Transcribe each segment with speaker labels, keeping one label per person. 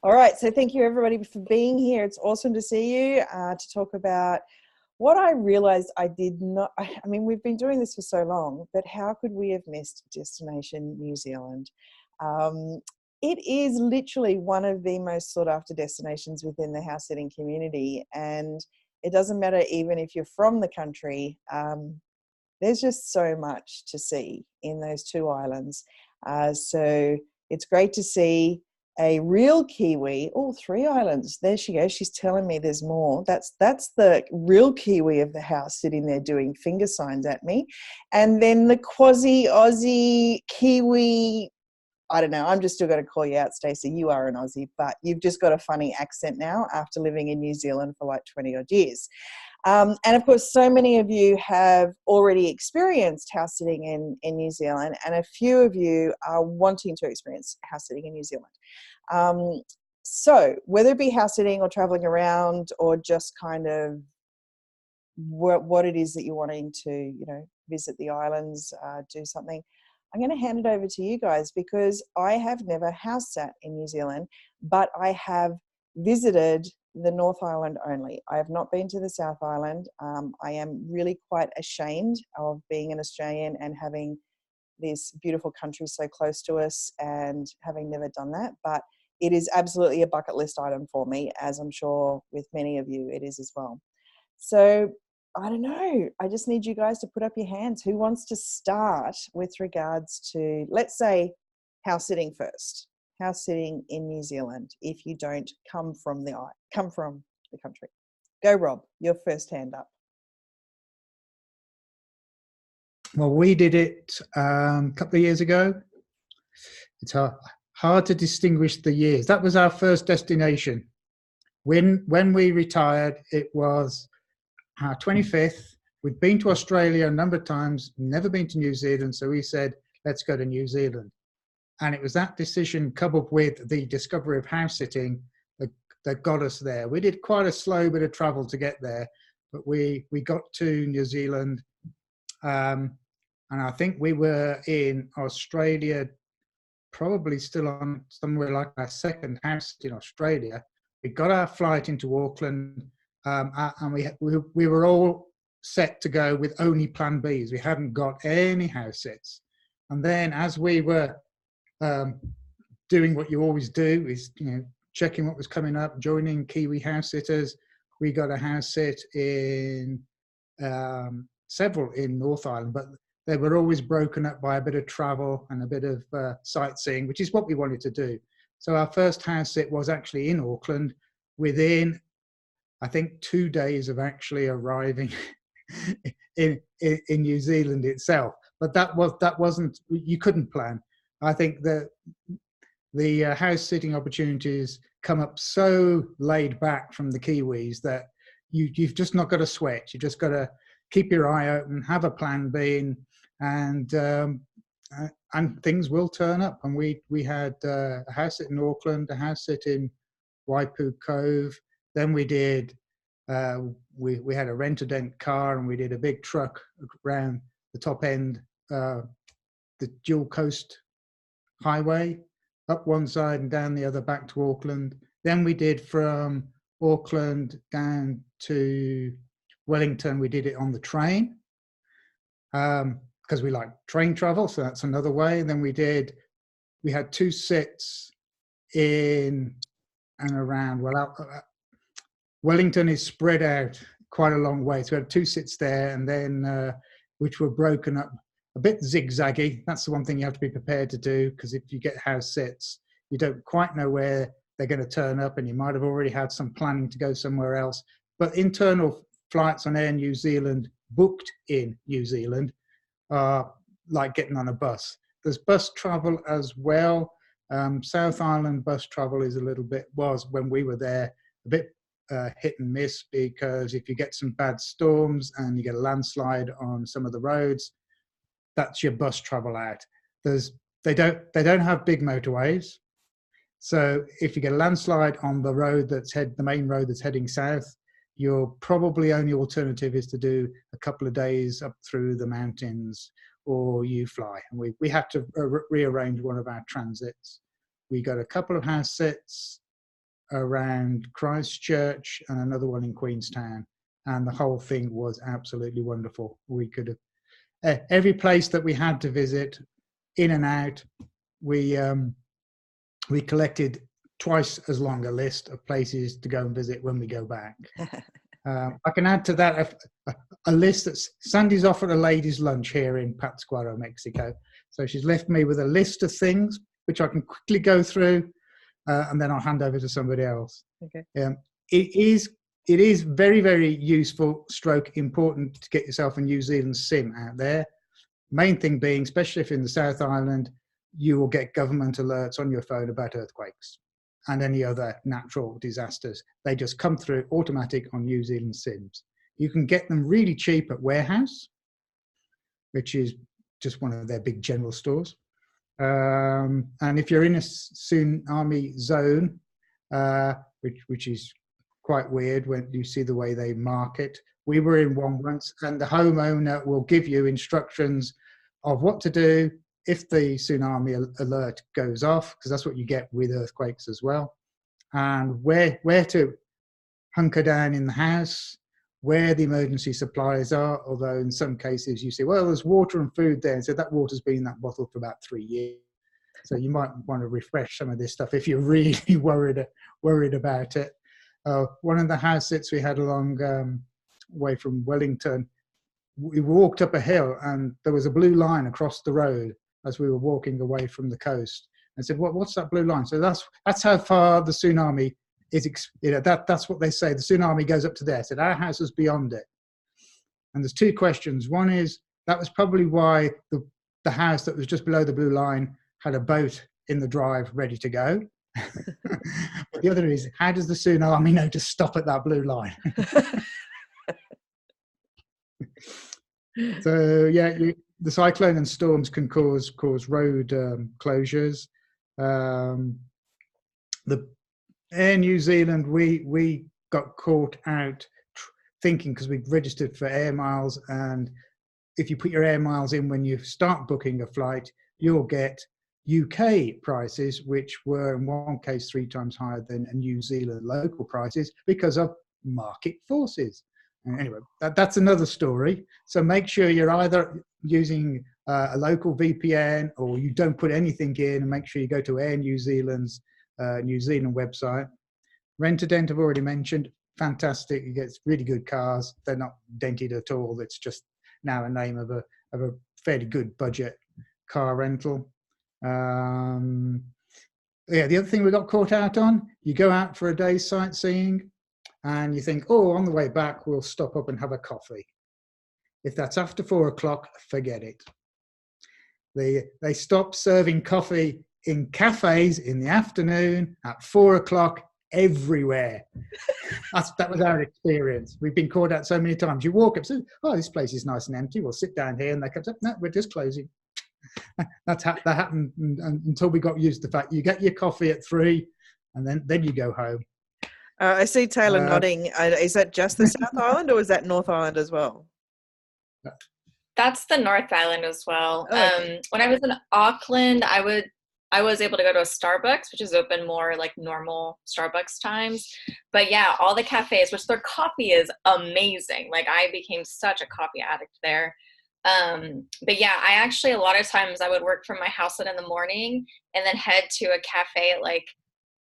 Speaker 1: All right, so thank you everybody for being here. It's awesome to see you to talk about what I realized I did not, I mean, we've been doing this for so long, but how could we have missed Destination New Zealand? It is literally one of the most sought after destinations within the house sitting community. And it doesn't matter even if you're from the country, there's just so much to see in those two islands. So it's great to see a real Kiwi, all three islands. There she goes. She's telling me there's more. That's the real Kiwi of the house sitting there doing finger signs at me. And then the quasi Aussie Kiwi, I don't know, I'm just still going to call you out, Stacey. You are an Aussie, but you've just got a funny accent now after living in New Zealand for like 20 odd years. And of course, so many of you have already experienced house sitting in New Zealand, and a few of you are wanting to experience house sitting in New Zealand. So whether it be house sitting or traveling around or just kind of what it is that you're wanting to, you know, visit the islands, do something, I'm going to hand it over to you guys because I have never house sat in New Zealand, but I have visited the North Island only. I have not been to the South Island. I am really quite ashamed of being an Australian and having this beautiful country so close to us and having never done that. But it is absolutely a bucket list item for me, as I'm sure with many of you it is as well. So I don't know. I just need you guys to put up your hands. Who wants to start with regards to, let's say, house sitting first? House sitting in New Zealand if you don't come from the country. Go, Rob. Your first hand up.
Speaker 2: Well, we did it a couple of years ago. It's hard to distinguish the years. That was our first destination. When we retired, it was our 25th. We'd been to Australia a number of times, never been to New Zealand, so we said, let's go to New Zealand. And it was that decision coupled with the discovery of house sitting that got us there. We did quite a slow bit of travel to get there, but we got to New Zealand. And I think we were in Australia, probably still on somewhere like our second house in Australia. We got our flight into Auckland, and we were all set to go with only plan Bs. We hadn't got any house sits. And then as we were doing what you always do, is, you know, checking what was coming up, joining Kiwi house sitters. We got a house sit in several in North Island, but they were always broken up by a bit of travel and a bit of sightseeing, which is what we wanted to do. So our first house sit was actually in Auckland within, I think, 2 days of actually arriving in New Zealand itself. But that wasn't, you couldn't plan. I think that the house sitting opportunities come up so laid back from the Kiwis that you've just not got to sweat. You just got to keep your eye open, have a plan B, and things will turn up. And we had a house sit in Auckland, a house sit in 𝗣𝗲𝗀𝗀𝗀𝗃 Cove. Then we did we had a rent-a-dent car, and we did a big truck around the top end, the dual coast highway, up one side and down the other back to Auckland. Then we did from Auckland down to Wellington. We did it on the train because we like train travel, so that's another way. And then we had 2 sits in and around, Wellington is spread out quite a long way, so we had 2 sits there, and then which were broken up a bit zigzaggy. That's the one thing you have to be prepared to do, because if you get house sits, you don't quite know where they're going to turn up, and you might have already had some planning to go somewhere else. But internal flights on Air New Zealand booked in New Zealand are like getting on a bus. There's bus travel as well. South Island bus travel is was when we were there, a bit hit and miss, because if you get some bad storms and you get a landslide on some of the roads, that's your bus travel out. They don't have big motorways, so if you get a landslide on the road the main road that's heading south, your probably only alternative is to do a couple of days up through the mountains, or you fly. And we had to rearrange one of our transits. We got a couple of house sits around Christchurch and another one in Queenstown. And the whole thing was absolutely wonderful. We could have, every place that we had to visit, in and out, we collected twice as long a list of places to go and visit when we go back. I can add to that a list that Sandy's offered a ladies' lunch here in 𝗲𝗲𝗿𝗀𝗀𝗃, Mexico. So she's left me with a list of things which I can quickly go through, and then I'll hand over to somebody else.
Speaker 1: Okay.
Speaker 2: It is very, very useful, stroke important to get yourself a New Zealand SIM out there. Main thing being, especially if in the South Island, you will get government alerts on your phone about earthquakes and any other natural disasters. They just come through automatic on New Zealand SIMs. You can get them really cheap at Warehouse, which is just one of their big general stores. And if you're in a tsunami zone, which is quite weird when you see the way they market. We were in one once, and the homeowner will give you instructions of what to do if the tsunami alert goes off, because that's what you get with earthquakes as well, and where to hunker down in the house, where the emergency supplies are, although in some cases you say, well, there's water and food there, and so that water's been in that bottle for about 3 years. So you might want to refresh some of this stuff if you're really worried about it. One of the house sits we had along way from Wellington, we walked up a hill and there was a blue line across the road as we were walking away from the coast. I said, what's that blue line? So that's how far the tsunami is, that's what they say. The tsunami goes up to there. I said, our house is beyond it. And there's two questions. One is, that was probably why the house that was just below the blue line had a boat in the drive ready to go. But the other is, how does the tsunami know to stop at that blue line? So yeah, the cyclone and storms can cause road closures. The Air New Zealand, we got caught out thinking, because we registered for air miles, and if you put your air miles in when you start booking a flight, you'll get UK prices, which were in one case 3 times higher than a New Zealand local prices because of market forces. And anyway, that's another story. So make sure you're either using a local VPN or you don't put anything in, and make sure you go to Air New Zealand's New Zealand website. Rent-A-Dent I've already mentioned, fantastic. You get really good cars. They're not dented at all. It's just now a name of a fairly good budget car rental. Yeah, the other thing we got caught out on, you go out for a day's sightseeing and you think, oh, on the way back, we'll stop up and have a coffee. If that's after 4 o'clock, forget it. They stop serving coffee in cafes in the afternoon at 4 o'clock everywhere. That was our experience. We've been caught out so many times. You walk up, say, oh, this place is nice and empty. We'll sit down here. And they come up, no, we're just closing. That happened until we got used to the fact you get your coffee at 3 and then you go home.
Speaker 1: I see Taylor nodding. Is that just the South Island, or is that North Island as well?
Speaker 3: That's the North Island as well.
Speaker 1: Oh, okay.
Speaker 3: When I was in Auckland, I was able to go to a Starbucks, which is open more like normal Starbucks times. But yeah, all the cafes, which their coffee is amazing. Like, I became such a coffee addict there. But yeah, I actually, a lot of times I would work from my house in the morning and then head to a cafe at like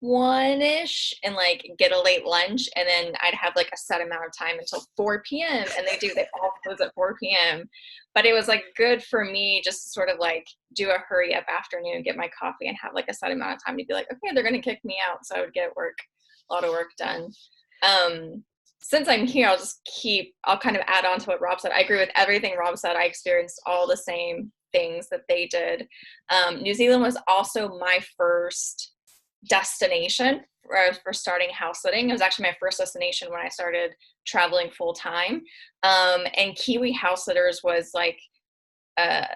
Speaker 3: 1-ish and like get a late lunch, and then I'd have like a set amount of time until 4 p.m. and they all close at 4 p.m. But it was like good for me just to sort of like do a hurry up afternoon, get my coffee, and have like a set amount of time to be like, okay, they're gonna kick me out, so I would get a lot of work done. Since I'm here, I'll kind of add on to what Rob said. I agree with everything Rob said. I experienced all the same things that they did. New Zealand was also my first destination for starting house sitting. It was actually my first destination when I started traveling full time. And Kiwi House Sitters was like I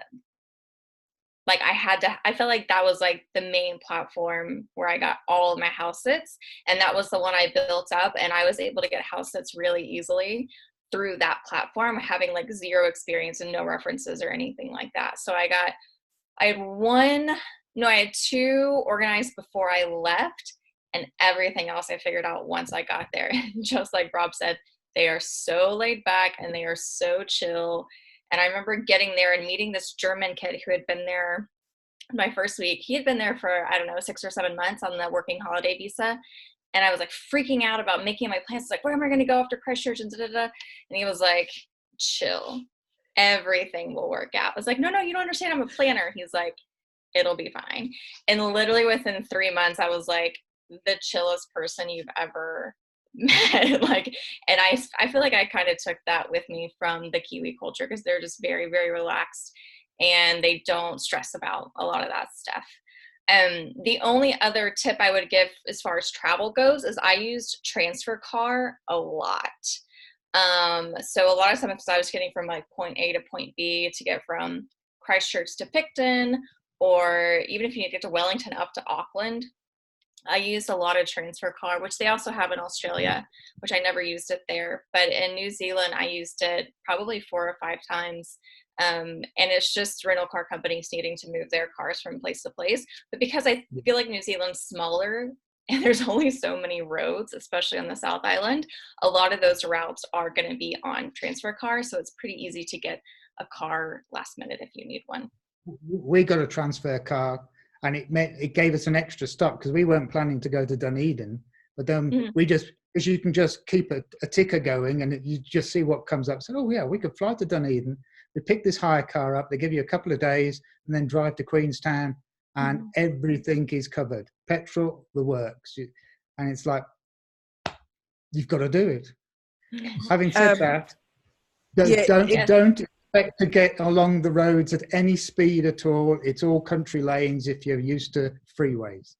Speaker 3: felt like that was like the main platform where I got all of my house sits, and that was the one I built up, and I was able to get house sits really easily through that platform, having like zero experience and no references or anything like that. So I had 2 organized before I left, and everything else I figured out once I got there. Just like Rob said, they are so laid back and they are so chill. And I remember getting there and meeting this German kid who had been there my first week. He had been there for, I don't know, 6 or 7 months on the working holiday visa. And I was like freaking out about making my plans. Like, where am I going to go after Christchurch and da-da-da? And he was like, chill. Everything will work out. I was like, no, you don't understand. I'm a planner. He's like, it'll be fine. And literally within 3 months, I was like the chillest person you've ever met. Like, and I feel like I kind of took that with me from the Kiwi culture, because they're just very, very relaxed and they don't stress about a lot of that stuff. The only other tip I would give as far as travel goes is I used transfer car a lot. So a lot of times I was getting from like point A to point B to get from Christchurch to Picton, or even if you need to get to Wellington up to Auckland, I used a lot of transfer car, which they also have in Australia, which I never used it there. But in New Zealand, I used it probably 4 or 5 times. And it's just rental car companies needing to move their cars from place to place. But because I feel like New Zealand's smaller and there's only so many roads, especially on the South Island, a lot of those routes are going to be on transfer cars. So it's pretty easy to get a car last minute if you need one.
Speaker 2: We got a transfer car, and it gave us an extra stop because we weren't planning to go to Dunedin. But then we just, because you can just keep a ticker going and you just see what comes up. So, oh yeah, we could fly to Dunedin. We pick this hire car up. They give you a couple of days and then drive to Queenstown, and everything is covered. Petrol, the works. And it's like, you've got to do it. Having said that, don't expect to get along the roads at any speed at all. It's all country lanes if you're used to freeways.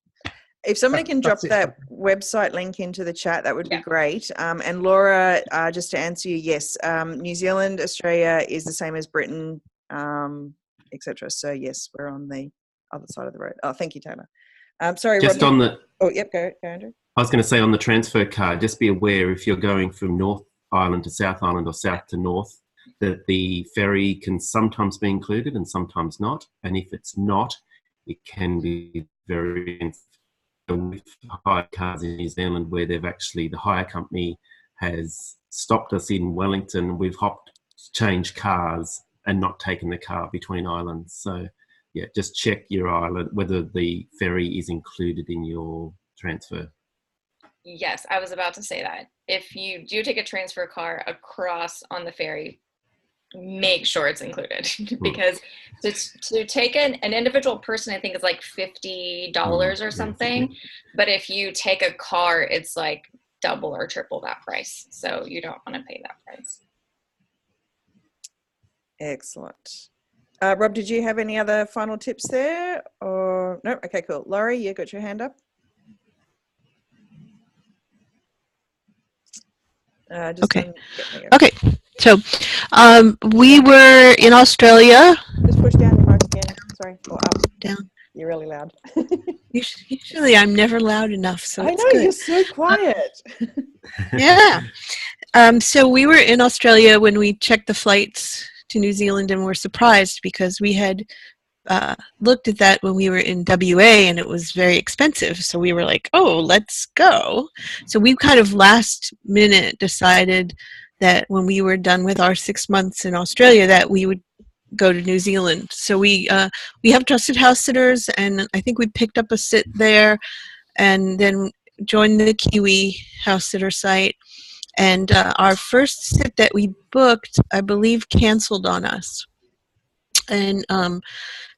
Speaker 1: If somebody can drop that website link into the chat, that would be great. And Laura, just to answer you, yes, New Zealand, Australia is the same as Britain, etc. So yes, we're on the other side of the road. Oh, thank you, Taylor. Sorry,
Speaker 4: just
Speaker 1: Rob,
Speaker 4: on the.
Speaker 1: Oh, yep, go Andrew.
Speaker 4: I was going to say on the transfer card, just be aware if you're going from North Island to South Island or South to North, that the ferry can sometimes be included and sometimes not. And if it's not, it can be very. With hire cars in New Zealand, where they've actually, the hire company has stopped us in Wellington. We've changed cars and not taken the car between islands. So yeah, just check your island, whether the ferry is included in your transfer.
Speaker 3: Yes, I was about to say that. If you do take a transfer car across on the ferry, make sure it's included, because to take an individual person, I think it's like $50 or something. But if you take a car, it's like double or triple that price. So you don't want to pay that price.
Speaker 1: Excellent. Rob, did you have any other final tips there? Or no? Okay, cool. Laurie, you got your hand up.
Speaker 5: Okay. So we were in Australia.
Speaker 1: Just push down your mic again. Sorry. Or up.
Speaker 5: Down.
Speaker 1: You're really loud.
Speaker 5: Usually I'm never loud enough. So
Speaker 1: I
Speaker 5: it's
Speaker 1: know,
Speaker 5: good.
Speaker 1: you're so quiet.
Speaker 5: Yeah. So we were in Australia when we checked the flights to New Zealand, and were surprised because we had looked at that when we were in WA and it was very expensive. So we were like, oh, let's go. So we kind of last minute decided that when we were done with our 6 months in Australia that we would go to New Zealand. So we have trusted house sitters, and I think we picked up a sit there and then joined the Kiwi house sitter site. And our first sit that we booked, I believe, canceled on us. And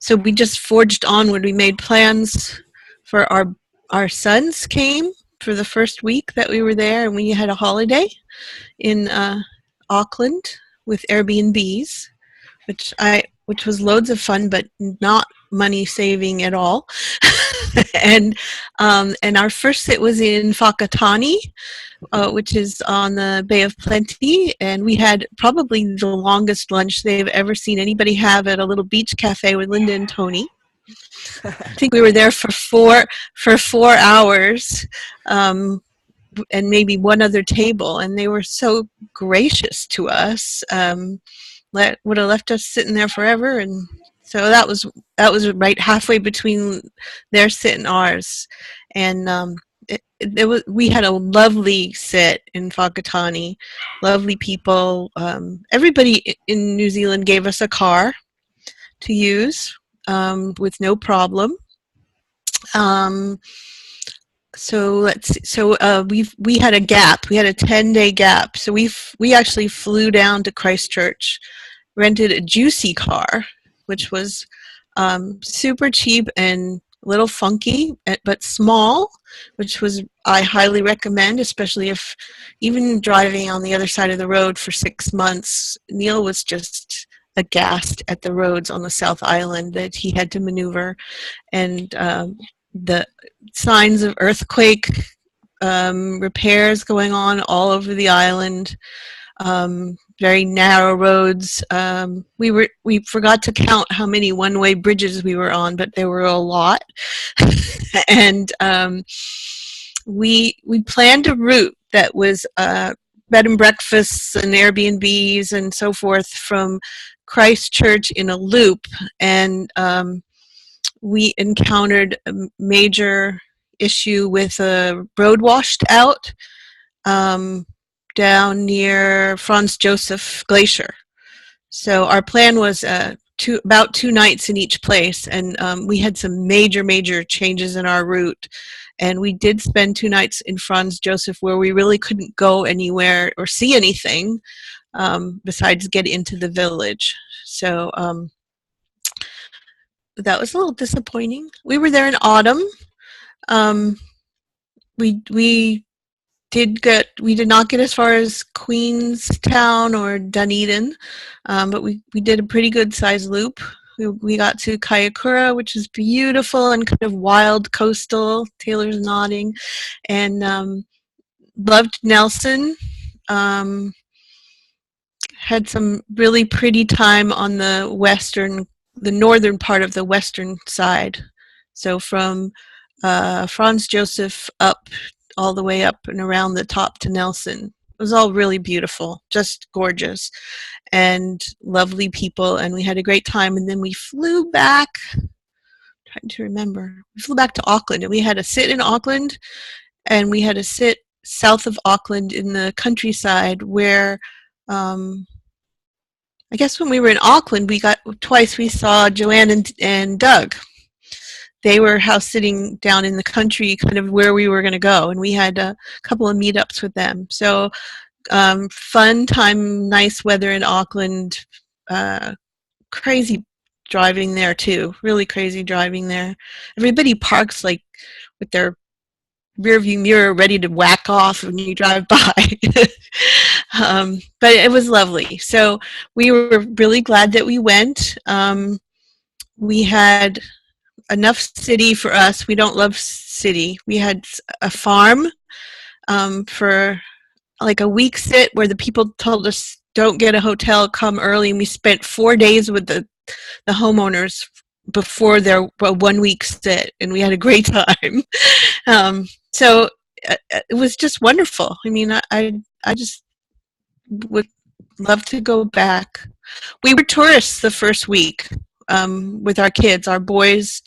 Speaker 5: so we just forged onward. We made plans for our sons came for the first week that we were there, and we had a holiday in Auckland with Airbnbs, which was loads of fun, but not money saving at all. And our first sit was in 𝗲𝗲𝗿𝗀𝗀𝗃, which is on the Bay of Plenty, and we had probably the longest lunch they've ever seen anybody have at a little beach cafe with Linda and Tony. I think we were there for 4 hours, and maybe one other table, and they were so gracious to us. Would have left us sitting there forever, and so that was right halfway between their sit and ours, and we had a lovely sit in 𝗣𝗲𝗏, lovely people. Everybody in New Zealand gave us a car to use with no problem. So let's see. So we had a gap. We had a 10-day gap. So we actually flew down to Christchurch, rented a juicy car, which was super cheap and a little funky, but small, which was I highly recommend, especially if even driving on the other side of the road for 6 months. Neil was just aghast at the roads on the South Island that he had to maneuver, and the signs of earthquake repairs going on all over the island. Very narrow roads. We forgot to count how many one-way bridges we were on, but there were a lot. And we planned a route that was bed and breakfasts and Airbnbs and so forth from Christchurch in a loop, and we encountered a major issue with a road washed out down near Franz Josef Glacier. So our plan was about 2 nights in each place, and we had some major changes in our route, and we did spend 2 nights in Franz Josef where we really couldn't go anywhere or see anything besides get into the village. So that was a little disappointing. We were there in autumn. We did not get as far as Queenstown or Dunedin, but we did a pretty good sized loop. We got to 𝗄𝗏, which is beautiful and kind of wild coastal. Taylor's nodding, and loved Nelson. Had some really pretty time on the northern part of the western side. So from Franz Josef up all the way up and around the top to Nelson. It was all really beautiful, just gorgeous, and lovely people, and we had a great time. And then we flew back, trying to remember, we flew back to Auckland, and we had a sit in Auckland, and we had a sit south of Auckland in the countryside where I guess when we were in Auckland, we saw Joanne and Doug. They were house sitting down in the country, kind of where we were going to go, and we had a couple of meetups with them. So fun time, nice weather in Auckland. Crazy driving there too, really crazy driving there. Everybody parks like with their rearview mirror ready to whack off when you drive by. But it was lovely. So we were really glad that we went. We had enough city for us. We don't love city. We had a farm for like a week sit where the people told us, don't get a hotel, come early. And we spent 4 days with the homeowners before their 1 week sit, and we had a great time. So it was just wonderful. I mean, I just would love to go back. We were tourists the first week with our kids. Our boys,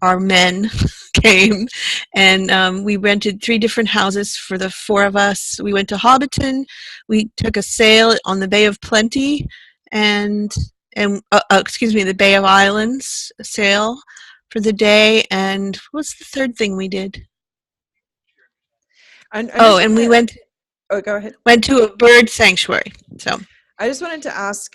Speaker 5: our men came, and we rented 3 different houses for the 4 of us. We went to Hobbiton. We took a sail on the Bay of Plenty, and the Bay of Islands sail for the day. And what's the third thing we did? And we went.
Speaker 1: Oh, go ahead.
Speaker 5: Went to a bird sanctuary. So
Speaker 1: I just wanted to ask,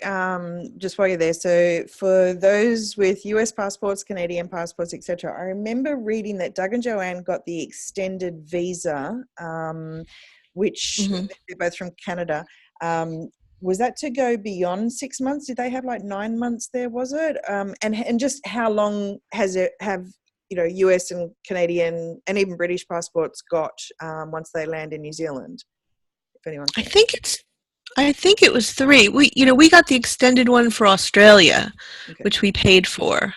Speaker 1: just while you're there, so for those with US passports, Canadian passports, etc., I remember reading that Doug and Joanne got the extended visa, which they're both from Canada. Was that to go beyond 6 months? Did they have like 9 months there, was it? And just how long have US and Canadian and even British passports got once they land in New Zealand? If anyone can.
Speaker 5: I think it was 3. We got the extended one for Australia, which we paid for.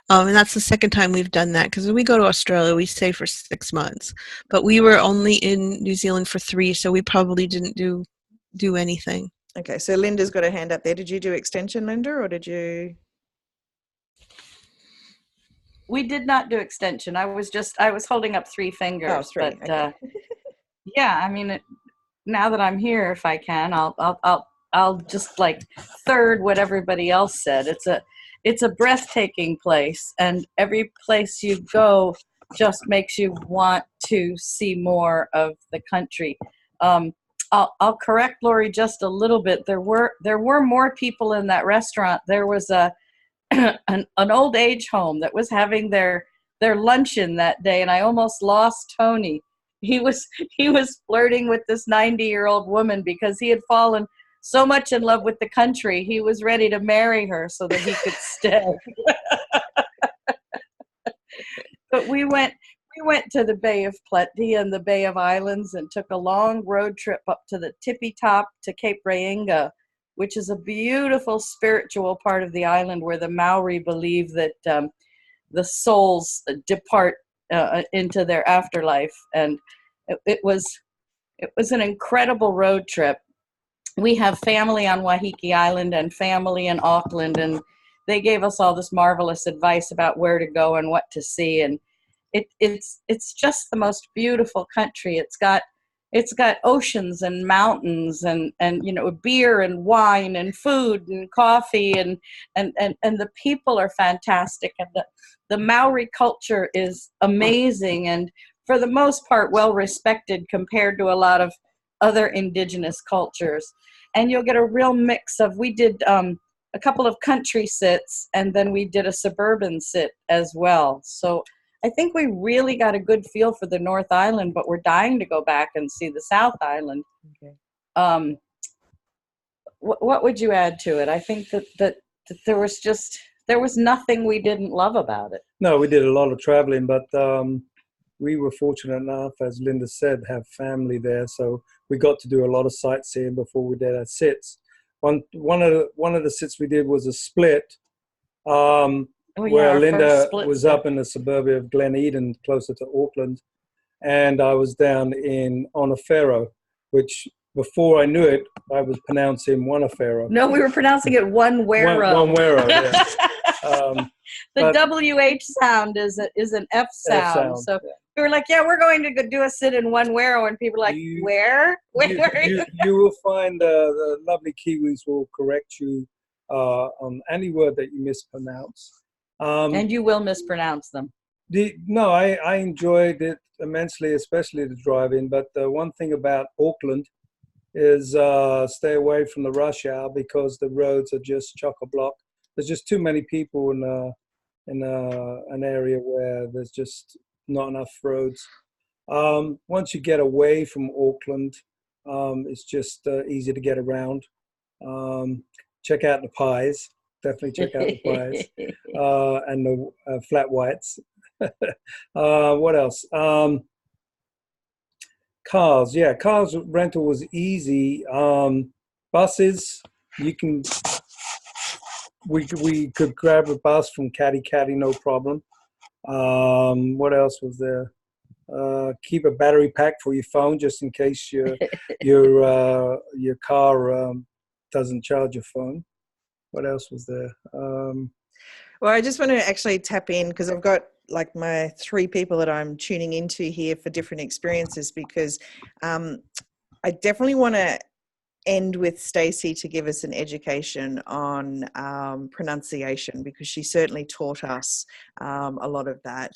Speaker 5: And that's the second time we've done that, because when we go to Australia, we stay for 6 months. But we were only in New Zealand for 3, so we probably didn't do anything.
Speaker 1: Okay, so Linda's got a hand up there. Did you do extension, Linda, or did you?
Speaker 6: we did not do extension. I was holding up 3 fingers.
Speaker 1: Oh, 3.
Speaker 6: But
Speaker 1: Okay.
Speaker 6: yeah, I mean, now that I'm here, if I can, I'll just like third what everybody else said. It's a breathtaking place, and every place you go just makes you want to see more of the country. I'll correct Lori just a little bit. There were more people in that restaurant. There was an old age home that was having their luncheon that day, and I almost lost Tony. He was flirting with this 90-year-old woman because he had fallen so much in love with the country. He was ready to marry her so that he could stay. But we went to the Bay of Plenty and the Bay of Islands and took a long road trip up to the tippy top to 𝗄𝗶𝗄𝗃, which is a beautiful spiritual part of the island where the Maori believe that the souls depart into their afterlife. And it was an incredible road trip. We have family on Waiheke Island and family in Auckland, and they gave us all this marvelous advice about where to go and what to see. And it's just the most beautiful country. It's got oceans and mountains and beer and wine and food and coffee and the people are fantastic, and the Maori culture is amazing and for the most part well respected compared to a lot of other indigenous cultures. And you'll get a real mix of, we did a couple of country sits and then we did a suburban sit as well. So I think we really got a good feel for the North Island, but we're dying to go back and see the South Island. Okay. What would you add to it? I think that there was nothing we didn't love about it.
Speaker 7: No, we did a lot of traveling, but we were fortunate enough, as Linda said, have family there, so we got to do a lot of sightseeing before we did our sits. One of the sits we did was a split. Where Linda was up in the suburbia of Glen Eden, closer to Auckland, and I was down in 𝗄𝗏𝗏, which before I knew it, I was pronouncing 𝗄𝗏𝗏.
Speaker 6: No, we were pronouncing it 𝗏𝗏𝗏.
Speaker 7: 𝗏𝗏𝗏, yeah.
Speaker 6: The WH sound is an F sound. So yeah. We were like, yeah, we're going to go do a sit in 𝗏𝗏𝗏, and people are like, where?
Speaker 7: You will find the lovely Kiwis will correct you on any word that you mispronounce.
Speaker 6: And you will mispronounce them.
Speaker 7: No, I enjoyed it immensely, especially the drive-in. But the one thing about Auckland is stay away from the rush hour because the roads are just chock-a-block. There's just too many people in an area where there's just not enough roads. Once you get away from Auckland, it's just easy to get around. Check out the pies. Definitely check out the pies and the flat whites. What else? Cars. Yeah, cars rental was easy. Buses, we could grab a bus from 𝗏𝗏𝗏𝗏, no problem. What else was there? Keep a battery pack for your phone just in case your car doesn't charge your phone. What else was there?
Speaker 1: Well, I just want to actually tap in because I've got like my 3 people that I'm tuning into here for different experiences, because I definitely want to end with Stacey to give us an education on pronunciation, because she certainly taught us a lot of that.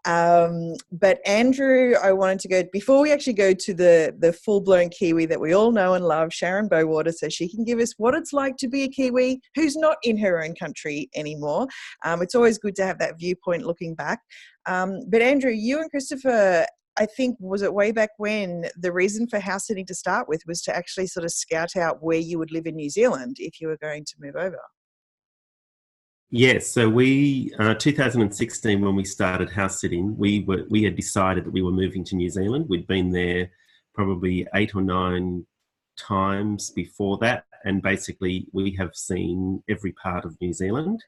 Speaker 1: But Andrew, I wanted to go, before we actually go to the full-blown Kiwi that we all know and love, Sharon Bowater, so she can give us what it's like to be a Kiwi who's not in her own country anymore. It's always good to have that viewpoint looking back. But Andrew, you and Christopher, I think, was it way back when, the reason for house sitting to start with was to actually sort of scout out where you would live in New Zealand if you were going to move over.
Speaker 4: Yes, so we 2016 when we started house sitting, we had decided that we were moving to New Zealand. We'd been there probably 8 or 9 times before that, and basically we have seen every part of New Zealand,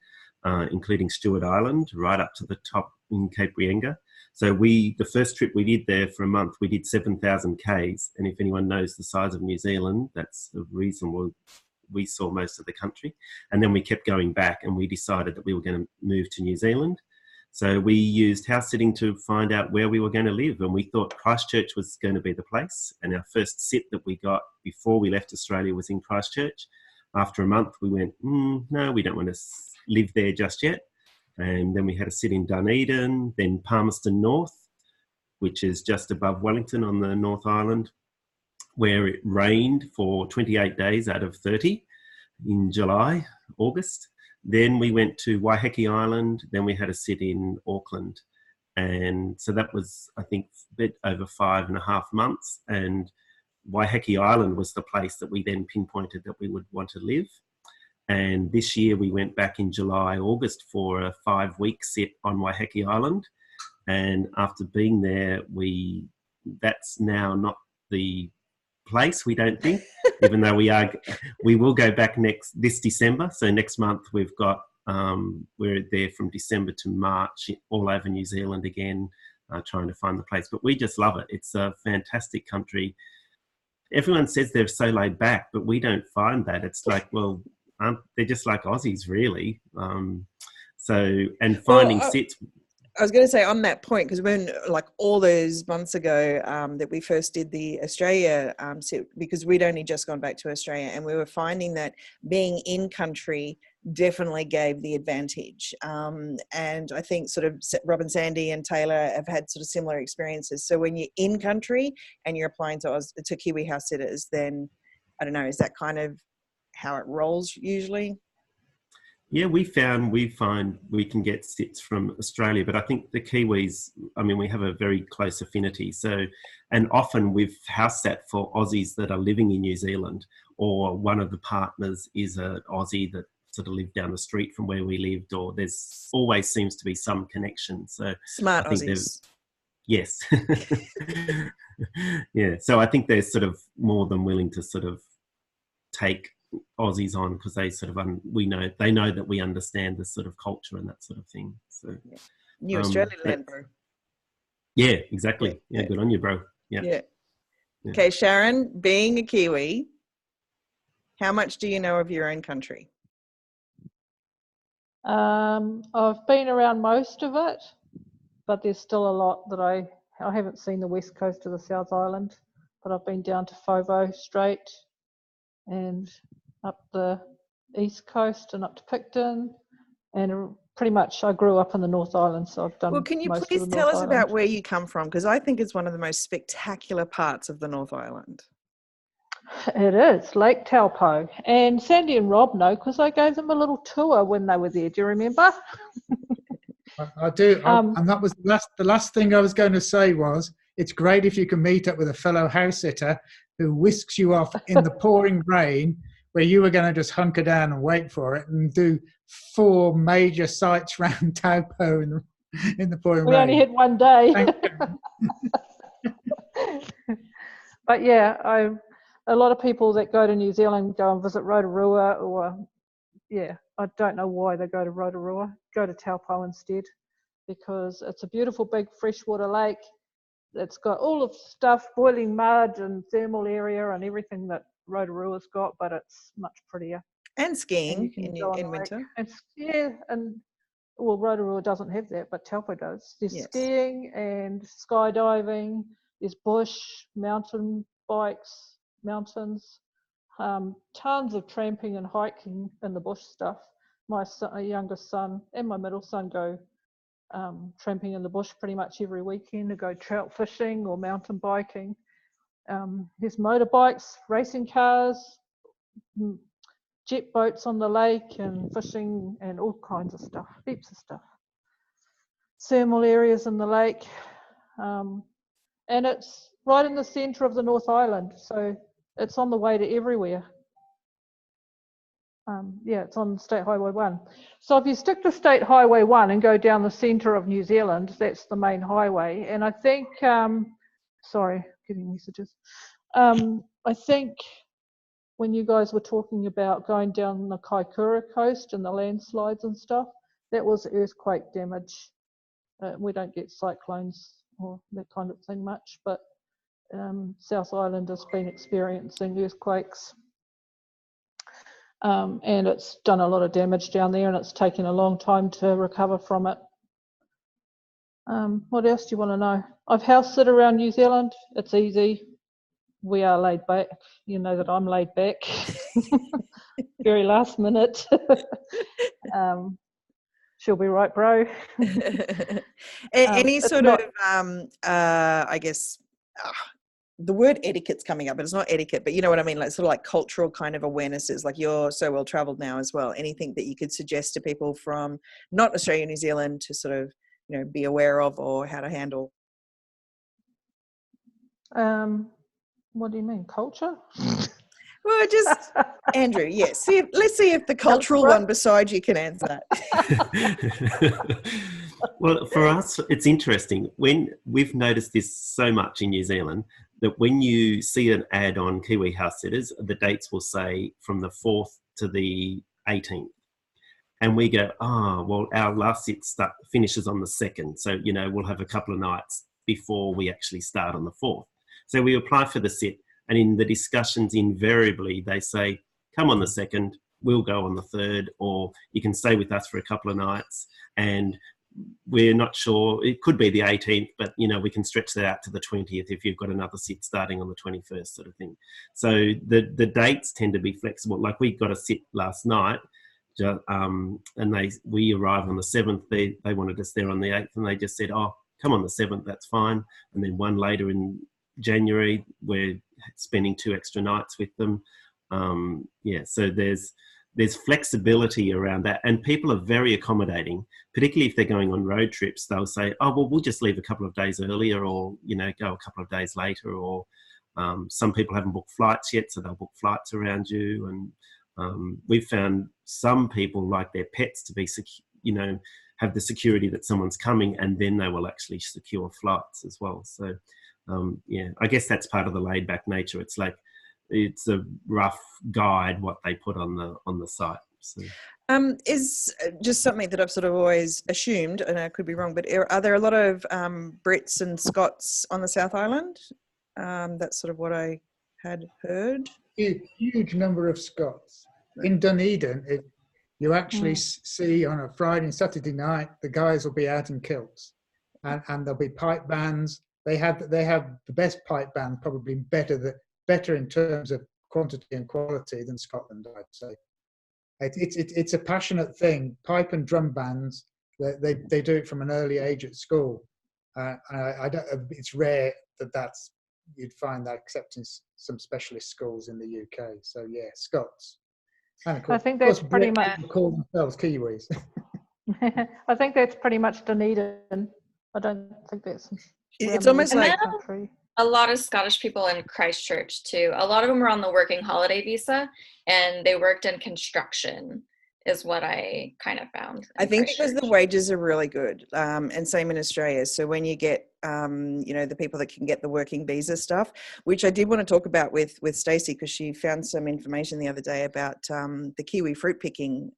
Speaker 4: including Stewart Island, right up to the top in 𝗄𝗏𝗏𝗏𝗏. So the first trip we did there for a month, we did 7,000 Ks. And if anyone knows the size of New Zealand, that's the reason we saw most of the country. And then we kept going back, and we decided that we were going to move to New Zealand. So we used house sitting to find out where we were going to live, and we thought Christchurch was going to be the place. And our first sit that we got before we left Australia was in Christchurch. After a month, we went, no, we don't want to live there just yet. And then we had a sit in Dunedin, then Palmerston North, which is just above Wellington on the North Island, where it rained for 28 days out of 30 in July, August. Then we went to 𝗢𝗲𝗄𝗃 Island, then we had a sit in Auckland. And so that was, I think, a bit over 5.5 months. And 𝗢𝗲𝗄𝗃 Island was the place that we then pinpointed that we would want to live. And this year we went back in July, August for a 5-week sit on 𝗢𝗲𝗄𝗃 Island. And after being there, that's now not the place, we don't think, even though we will go back this December. So next month we've got, we're there from December to March, all over New Zealand again, trying to find the place. But we just love it. It's a fantastic country. Everyone says they're so laid back, but we don't find that. It's like, well, they're just like Aussies, really. And finding sits.
Speaker 1: I was going to say on that point, because when like all those months ago that we first did the Australia sit, because we'd only just gone back to Australia, and we were finding that being in country definitely gave the advantage. And I think sort of Robin, Sandy and Taylor have had sort of similar experiences. So when you're in country and you're applying to Kiwi house sitters, then I don't know, is that kind of how it rolls usually?
Speaker 4: Yeah, we find we can get sits from Australia, but I think the Kiwis, I mean, we have a very close affinity. So, and often we've house sat for Aussies that are living in New Zealand, or one of the partners is an Aussie that sort of lived down the street from where we lived, or there's always seems to be some connection. So
Speaker 1: smart Aussies.
Speaker 4: Yes. Yeah. So I think they're sort of more than willing to sort of take Aussies on, because they sort of they know that we understand this sort of culture and that sort of thing. So
Speaker 1: New Australian land, bro.
Speaker 4: Yeah, exactly. Yeah, good on you, bro. Yeah.
Speaker 1: Okay, Sharon, being a Kiwi, how much do you know of your own country?
Speaker 8: I've been around most of it, but there's still a lot that I haven't seen the west coast of the South Island, but I've been down to 𝗲𝗲 Strait and up the east coast and up to Picton, and pretty much I grew up in the North Island, so I've done.
Speaker 1: Well, can you
Speaker 8: most
Speaker 1: please
Speaker 8: of the
Speaker 1: tell
Speaker 8: North
Speaker 1: us
Speaker 8: Island.
Speaker 1: about where you come from? Because I think it's one of the most spectacular parts of the North Island.
Speaker 8: It is Lake 𝗲𝗄𝗃, and Sandy and Rob know because I gave them a little tour when they were there. Do you remember?
Speaker 2: I do, and that was the last thing I was going to say was, it's great if you can meet up with a fellow house sitter who whisks you off in the pouring rain, where you were going to just hunker down and wait for it and do 4 major sites around 𝗲𝗄𝗃 in the pouring rain.
Speaker 8: We only had one day. But yeah, a lot of people that go to New Zealand go and visit Rotorua, or I don't know why they go to Rotorua. Go to 𝗲𝗄𝗃 instead, because it's a beautiful big freshwater lake. It's got all of stuff, boiling mud and thermal area and everything that Rotorua's got, but it's much prettier.
Speaker 1: And skiing
Speaker 8: and
Speaker 1: in winter.
Speaker 8: And well, Rotorua doesn't have that, but 𝗲𝗄𝗃 does. There's skiing and skydiving. There's bush, mountain bikes, mountains, tons of tramping and hiking in the bush stuff. My youngest son and my middle son go tramping in the bush pretty much every weekend to go trout fishing or mountain biking. There's motorbikes, racing cars, jet boats on the lake, and fishing and all kinds of stuff, heaps of stuff. Thermal areas in the lake, and it's right in the centre of the North Island, so it's on the way to everywhere. It's on State Highway 1. So if you stick to State Highway 1 and go down the centre of New Zealand, that's the main highway. And I think, sorry, getting messages. I think when you guys were talking about going down the Kaikoura coast and the landslides and stuff, that was earthquake damage. We don't get cyclones or that kind of thing much, but South Island has been experiencing earthquakes. And it's done a lot of damage down there, and it's taken a long time to recover from it. What else do you want to know? I've house sit around New Zealand. It's easy. We are laid back. You know that I'm laid back. Very last minute. She'll be right, bro.
Speaker 1: Any sort
Speaker 8: not,
Speaker 1: of, I guess, the word etiquette's coming up, but it's not etiquette, but you know what I mean, like sort of like cultural kind of awarenesses. Like you're so well traveled now as well. Anything that you could suggest to people from not Australia, New Zealand to sort of, you know, be aware of or how to handle?
Speaker 8: what do you mean, culture?
Speaker 1: Well, just Andrew, yes. Let's see if the cultural one beside you can answer that.
Speaker 4: Well, for us, it's interesting. When we've noticed this so much in New Zealand, that when you see an ad on Kiwi House Sitters, the dates will say from the 4th to the 18th. And we go, well, our last sit finishes on the 2nd. So, you know, we'll have a couple of nights before we actually start on the 4th. So we apply for the sit. And in the discussions, invariably, they say, come on the 2nd, we'll go on the 3rd, or you can stay with us for a couple of nights. And we're not sure, it could be the 18th, but, you know, we can stretch that out to the 20th if you've got another sit starting on the 21st sort of thing. So the dates tend to be flexible. Like we got a sit last night, and we arrived on the 7th. They wanted us there on the 8th, and they just said, come on the 7th, that's fine. And then one later in January, we're spending 2 extra nights with them. So there's flexibility around that, and people are very accommodating, particularly if they're going on road trips. They'll say, well, we'll just leave a couple of days earlier, or, you know, go a couple of days later, or some people haven't booked flights yet, so they'll book flights around you. And we've found some people like their pets to be, you know, have the security that someone's coming, and then they will actually secure flights as well. So I guess that's part of the laid back nature. It's like, it's a rough guide what they put on the site. So.
Speaker 1: Is just something that I've sort of always assumed, and I could be wrong, but are there a lot of Brits and Scots on the South Island? That's sort of what I had heard.
Speaker 2: Huge number of Scots. In Dunedin, you actually see on a Friday and Saturday night, the guys will be out in kilts, and there'll be pipe bands. They have the best pipe band, probably better in terms of quantity and quality than Scotland, I'd say. It's a passionate thing. Pipe and drum bands, they do it from an early age at school. It's rare that's you'd find that except in some specialist schools in the UK. So yeah, Scots. And of course,
Speaker 8: I think that's pretty much
Speaker 2: call themselves Kiwis.
Speaker 8: I think that's pretty much Dunedin. I don't think that's.
Speaker 1: It's almost like
Speaker 8: country.
Speaker 3: A lot of Scottish people in Christchurch too. A lot of them were on the working holiday visa, and they worked in construction, is what I kind of found.
Speaker 1: I think because the wages are really good, and same in Australia. So when you get, you know, the people that can get the working visa stuff, which I did want to talk about with Stacey, because she found some information the other day about the Kiwi fruit picking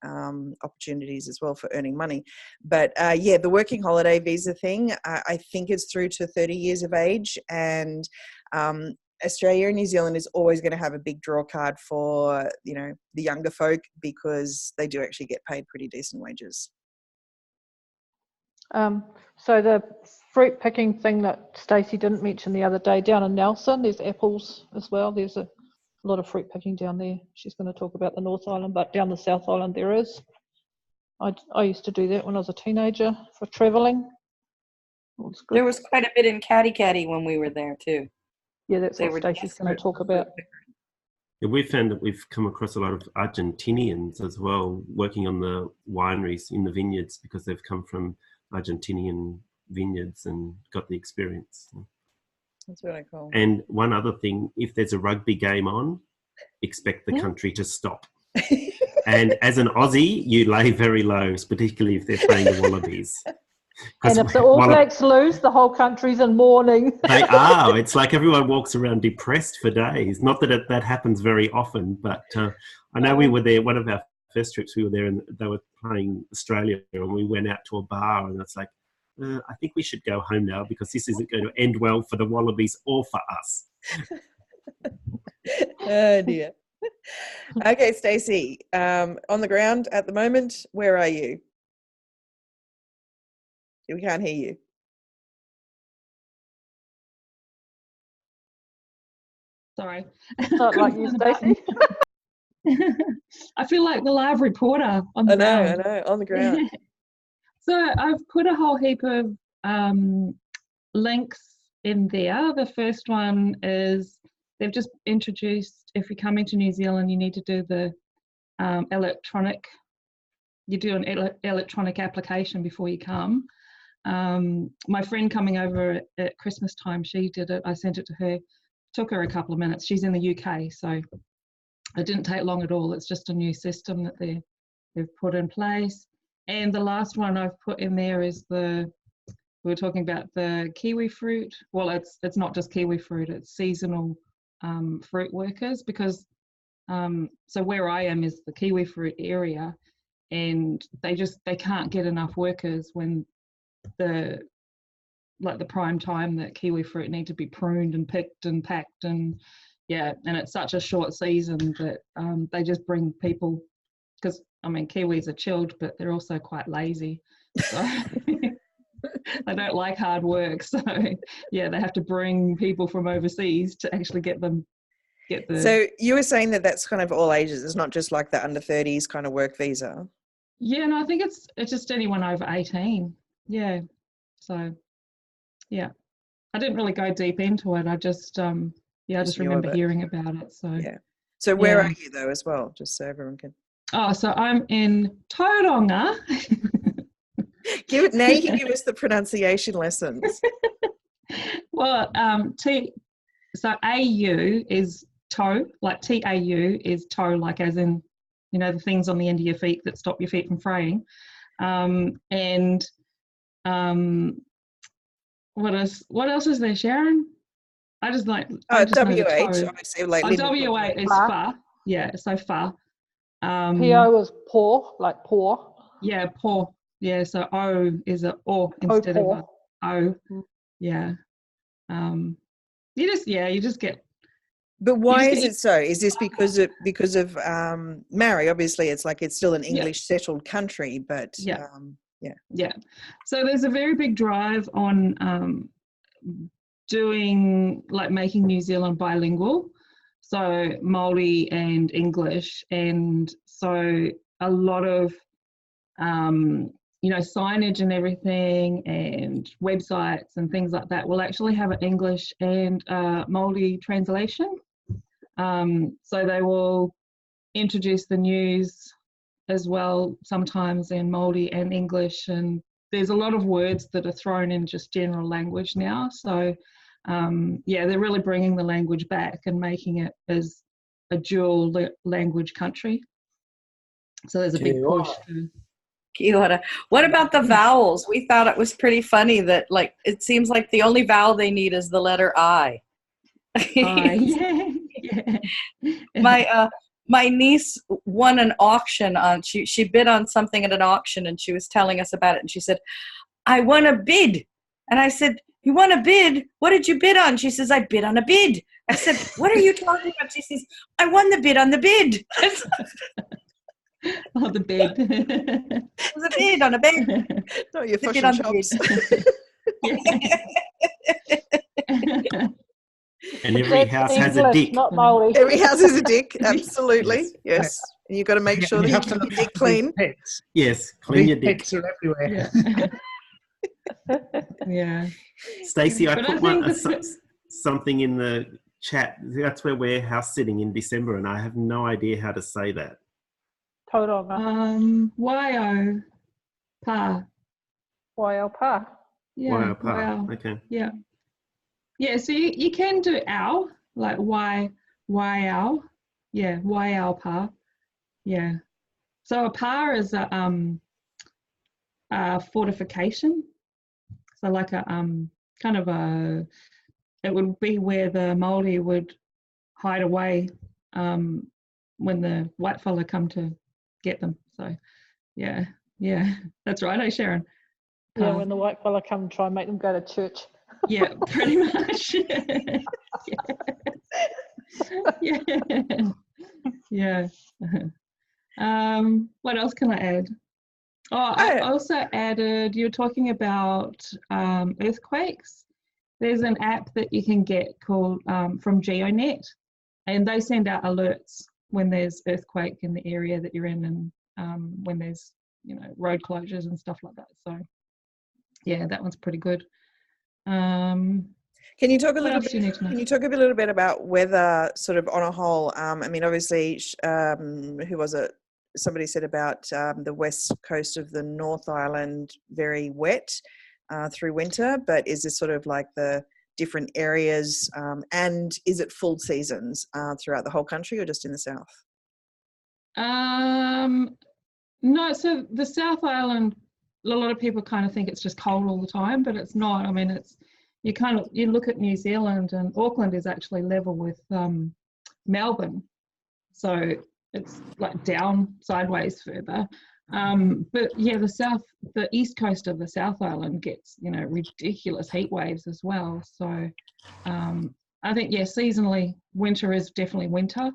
Speaker 1: opportunities as well for earning money. But the working holiday visa thing, I think it's through to 30 years of age, and Australia and New Zealand is always going to have a big draw card for, you know, the younger folk, because they do actually get paid pretty decent wages.
Speaker 8: So the fruit picking thing that Stacey didn't mention the other day, down in Nelson, there's apples as well. There's a lot of fruit picking down there. She's going to talk about the North Island, but down the South Island there is. I used to do that when I was a teenager for travelling.
Speaker 6: There was quite a bit in 𝗄𝗏𝗏𝗏 when we were there too.
Speaker 8: Yeah, that's what Stacey's going to talk about.
Speaker 4: Yeah, we've found that we've come across a lot of Argentinians as well, working on the wineries in the vineyards, because they've come from Argentinian vineyards and got the experience.
Speaker 1: That's really cool.
Speaker 4: And one other thing, if there's a rugby game on, expect the country to stop. And as an Aussie, you lay very low, particularly if they're playing the Wallabies.
Speaker 8: And if the All Blacks lose, the whole country's in mourning.
Speaker 4: They are. It's like everyone walks around depressed for days. Not that that happens very often, but I know we were there, one of our first trips, we were there and they were playing Australia, and we went out to a bar, and it's like, I think we should go home now, because this isn't going to end well for the Wallabies or for us.
Speaker 1: Oh dear. Okay, Stacey, on the ground at the moment, where are you? We can't hear you.
Speaker 9: Sorry.
Speaker 8: Not like you, Stacey.
Speaker 9: I feel like the live reporter on the
Speaker 1: I
Speaker 9: ground.
Speaker 1: know, on the ground.
Speaker 9: So I've put a whole heap of links in there. The first one is they've just introduced, if you're coming to New Zealand, you need to do the electronic application before you come. My friend coming over at Christmas time, she did it. I sent it to her. Took her a couple of minutes. She's in the UK, so it didn't take long at all. It's just a new system that they've put in place. And the last one I've put in there is we were talking about the kiwi fruit. Well, it's not just kiwi fruit, it's seasonal fruit workers, because so where I am is the kiwi fruit area, and they can't get enough workers when the prime time that kiwi fruit need to be pruned and picked and packed, and it's such a short season that they just bring people, because kiwis are chilled, but they're also quite lazy, so they don't like hard work, so they have to bring people from overseas to actually get the.
Speaker 1: So you were saying that that's kind of all ages, it's not just like the under 30s kind of work visa?
Speaker 9: Yeah, no, I think it's just anyone over 18. Yeah, so yeah, I didn't really go deep into it. I just I just remember hearing about it. So
Speaker 1: yeah. So where are you though as well, just so everyone can?
Speaker 9: Oh, so I'm in Tauranga.
Speaker 1: You give us the pronunciation lessons.
Speaker 9: Well, so AU is toe, like TAU is toe, like as in, the things on the end of your feet that stop your feet from fraying. What else is there, Sharon? I just like
Speaker 1: WH, obviously, like
Speaker 9: WH is fa. Yeah, so fa.
Speaker 8: PO is poor, like poor.
Speaker 9: Yeah, poor. Yeah, so O is a O instead of a O. Yeah. You just get.
Speaker 1: But why is it so? Is this because of Maori? Obviously, it's like it's still an English settled country, but
Speaker 9: yeah. So there's a very big drive on making New Zealand bilingual, so Māori and English, and so a lot of signage and everything, and websites and things like that will actually have an English and Māori translation. So they will introduce the news as well, sometimes in Māori and English, and there's a lot of words that are thrown in just general language now. So they're really bringing the language back and making it as a dual language country. So there's a big push.
Speaker 6: Kia ora. What about the vowels? We thought it was pretty funny that it seems like the only vowel they need is the letter I. My niece won an auction she bid on something at an auction, and she was telling us about it, and she said, I won a bid. And I said, you won a bid? What did you bid on? She says, I bid on a bid. I said, what are you talking about? She says, I won the bid on the bid.
Speaker 9: Oh, the bid.
Speaker 6: It was a bid on a bid.
Speaker 1: No, you're fushing chops.
Speaker 4: And every house has a dick.
Speaker 8: Not Māori.
Speaker 1: Every house has a dick, absolutely. Yes. And you've got to make sure that you keep your dick clean.
Speaker 4: Yes, clean your dick.
Speaker 2: Pets are everywhere.
Speaker 9: Yeah.
Speaker 4: Stacey, I put something in the chat. That's where we're house sitting in December, and I have no idea how to say that.
Speaker 8: Tauranga.
Speaker 9: Waio pa.
Speaker 8: Waio pa.
Speaker 9: Yeah.
Speaker 4: Waio pa.
Speaker 9: Wow.
Speaker 4: Okay.
Speaker 9: Yeah. Yeah, so you can do ow, like why ow. Yeah, why ow pa. Yeah. So a pa is a fortification. So like a kind of it would be where the Māori would hide away when the white fella come to get them. So yeah, that's right, eh, Sharon?
Speaker 8: Yeah, when the white fella come and try and make them go to church.
Speaker 9: Yeah, pretty much. Yeah. What else can I add? Oh, I also added, you were talking about earthquakes. There's an app that you can get called from GeoNet, and they send out alerts when there's earthquake in the area that you're in, and when there's, you know, road closures and stuff like that. So yeah, that one's pretty good.
Speaker 1: Can you talk a
Speaker 9: What
Speaker 1: little
Speaker 9: else
Speaker 1: bit?
Speaker 9: do you need to know?
Speaker 1: Can you talk a little bit about weather, sort of on a whole? I mean, obviously, who was it? Somebody said about the west coast of the North Island very wet through winter, but is this sort of like the different areas, and is it full seasons throughout the whole country or just in the south?
Speaker 9: No, so the South Island, a lot of people kind of think it's just cold all the time, but it's not. I mean, it's, you look at New Zealand, and Auckland is actually level with Melbourne, so it's like down sideways further. But yeah, the east coast of the South Island gets, you know, ridiculous heat waves as well. So I think, yeah, seasonally winter is definitely winter,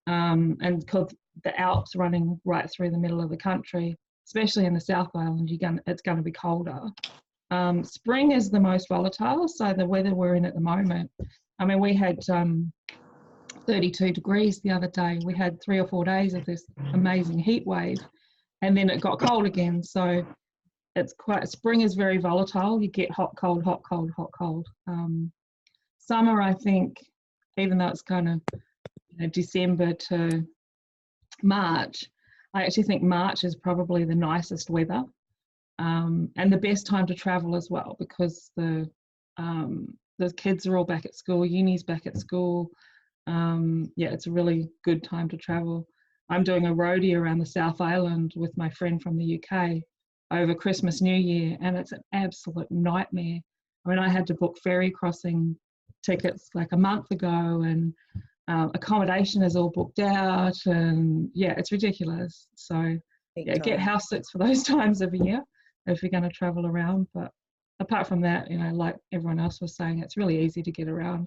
Speaker 9: and because the Alps running right through the middle of the country, especially in the South Island, it's going to be colder. Spring is the most volatile, so the weather we're in at the moment, I mean, we had 32 degrees the other day. We had 3 or 4 days of this amazing heat wave, and then it got cold again. So it's spring is very volatile. You get hot, cold, hot, cold, hot, cold. Summer, I think, even though it's kind of, you know, December to March, I actually think March is probably the nicest weather. And the best time to travel as well, because the kids are all back at school, uni's back at school. Yeah, it's a really good time to travel. I'm doing a roadie around the South Island with my friend from the UK over Christmas, New Year, and it's an absolute nightmare. I mean, I had to book ferry crossing tickets like a month ago, and accommodation is all booked out, and yeah, it's ridiculous. So yeah, get house sits for those times of year if you're going to travel around. But apart from that, you know, like everyone else was saying, it's really easy to get around.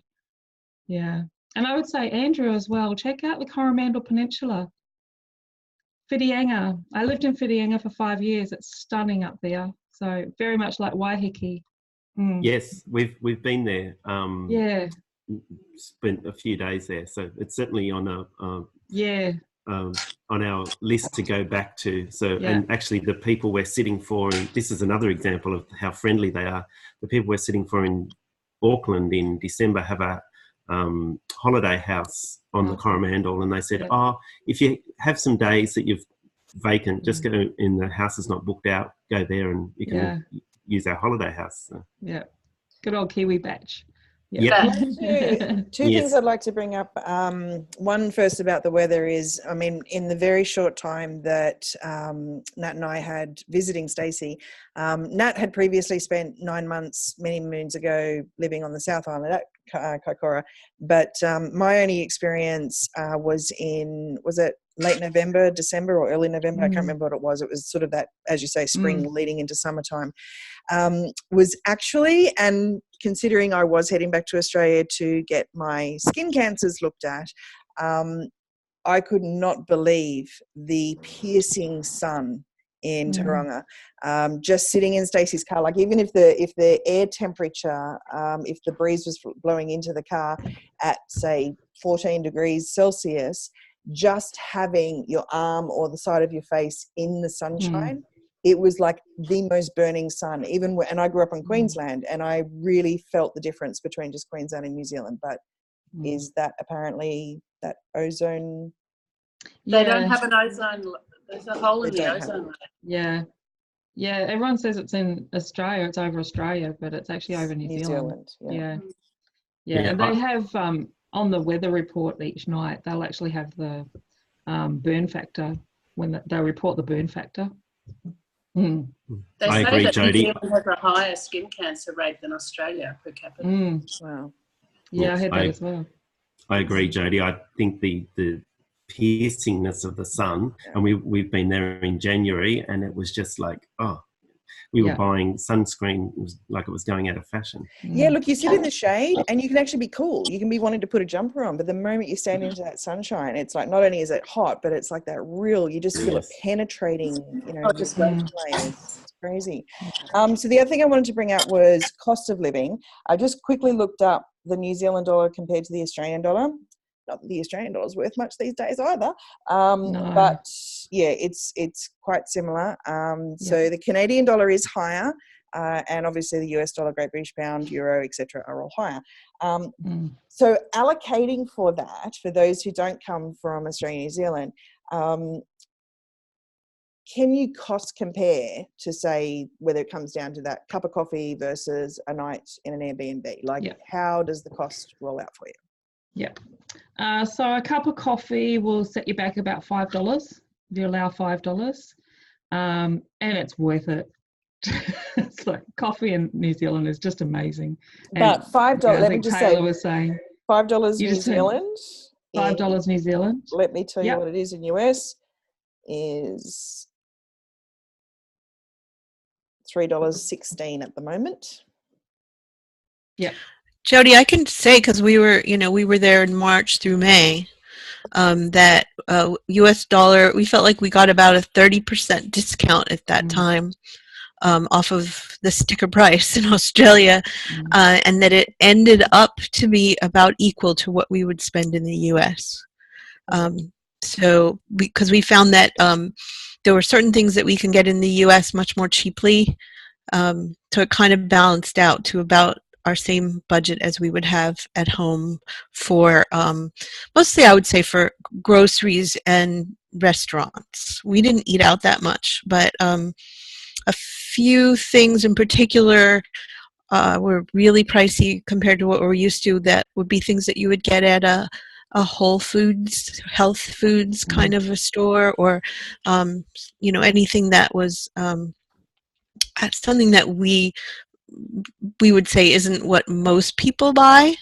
Speaker 9: Yeah. And I would say, Andrew, as well, check out the Coromandel Peninsula. 𝗣𝗲𝗄𝗃. I lived in 𝗣𝗲𝗄𝗃 for 5 years. It's stunning up there. So very much like 𝗢𝗲𝗄𝗃.
Speaker 4: Yes, we've been there.
Speaker 9: Yeah.
Speaker 4: Spent a few days there, so it's certainly on on our list to go back to. So, and actually the people we're sitting for, and this is another example of how friendly they are, the people we're sitting for in Auckland in December have a holiday house on the Coromandel, and they said, if you have some days that you've vacant, just go in, the house is not booked out, go there and you can use our holiday house. So.
Speaker 9: Yeah, good old Kiwi batch.
Speaker 1: Yeah. Two things I'd like to bring up. One first about the weather is, I mean, in the very short time that Nat and I had visiting Stacey, Nat had previously spent 9 months many moons ago living on the South Island at Kaikoura, but my only experience was it late November, December, or early November? I can't remember what it was. It was sort of that, as you say, spring leading into summertime. Was actually, and considering I was heading back to Australia to get my skin cancers looked at, I could not believe the piercing sun in Tauranga. Just sitting in Stacey's car, like even if the air temperature, if the breeze was blowing into the car at say 14 degrees Celsius, just having your arm or the side of your face in the sunshine, it was like the most burning sun. Even and I grew up in Queensland, and I really felt the difference between just Queensland and New Zealand. But is that apparently that ozone?
Speaker 10: They don't have an ozone. There's a hole in the ozone layer.
Speaker 9: Yeah. Everyone says it's in Australia. It's over Australia, but it's actually over New Zealand. Yeah. And they have on the weather report each night, they'll actually have the burn factor when they report the burn factor.
Speaker 10: They
Speaker 4: I
Speaker 10: say
Speaker 4: agree,
Speaker 10: that
Speaker 4: Jody.
Speaker 10: New Zealand has a higher skin cancer rate than Australia per capita.
Speaker 1: Wow.
Speaker 9: Yeah, I heard that as well.
Speaker 4: I agree, Jody. I think the piercingness of the sun, and we've been there in January, and it was just like, we were buying sunscreen, it was like it was going out of fashion.
Speaker 1: Yeah, look, you sit in the shade and you can actually be cool. You can be wanting to put a jumper on, but the moment you stand into that sunshine, it's like, not only is it hot, but it's like that real, you just feel it penetrating, just it's crazy. So the other thing I wanted to bring out was cost of living. I just quickly looked up the New Zealand dollar compared to the Australian dollar. not that the Australian dollar is worth much these days either.
Speaker 9: No.
Speaker 1: But yeah, it's quite similar. So the Canadian dollar is higher, and obviously the US dollar, Great British Pound, Euro, etc., are all higher. So allocating for that, for those who don't come from Australia, New Zealand, can you cost compare to say whether it comes down to that cup of coffee versus a night in an Airbnb? Like, how does the cost roll out for you?
Speaker 9: Yeah. So a cup of coffee will set you back about $5 if you allow $5, and it's worth it. It's like coffee in New Zealand is just amazing.
Speaker 1: But $5. Let me just say,
Speaker 9: was saying
Speaker 1: $5 New Zealand.
Speaker 9: $5 New Zealand.
Speaker 1: Let me tell you what it is in US. Is $3.16 at the moment.
Speaker 5: Yeah. Jody, I can say, because we were there in March through May, that US dollar, we felt like we got about a 30% discount at that time off of the sticker price in Australia, and that it ended up to be about equal to what we would spend in the US. So because we found that there were certain things that we can get in the US much more cheaply, so it kind of balanced out to about our same budget as we would have at home for mostly, I would say, for groceries and restaurants. We didn't eat out that much, but a few things in particular were really pricey compared to what we're used to. That would be things that you would get at a Whole Foods, health foods kind of a store, or anything that was something that we would say isn't what most people buy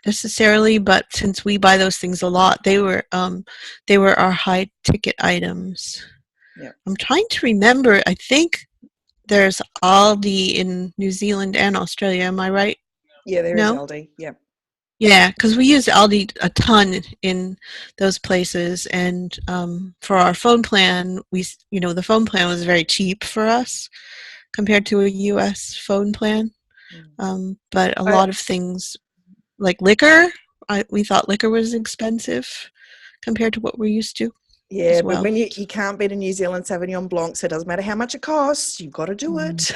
Speaker 5: necessarily, but since we buy those things a lot, they were our high ticket items. I'm trying to remember, I think there's Aldi in New Zealand and Australia, am I right?
Speaker 1: Yeah, there is Aldi.
Speaker 5: Yeah, because we use Aldi a ton in those places, and for our phone plan, the phone plan was very cheap for us compared to a U.S. phone plan. But a lot of things, like liquor, we thought liquor was expensive compared to what we're used to.
Speaker 1: Yeah, but when you can't beat a New Zealand Sauvignon Blanc, so it doesn't matter how much it costs, you've got to do it.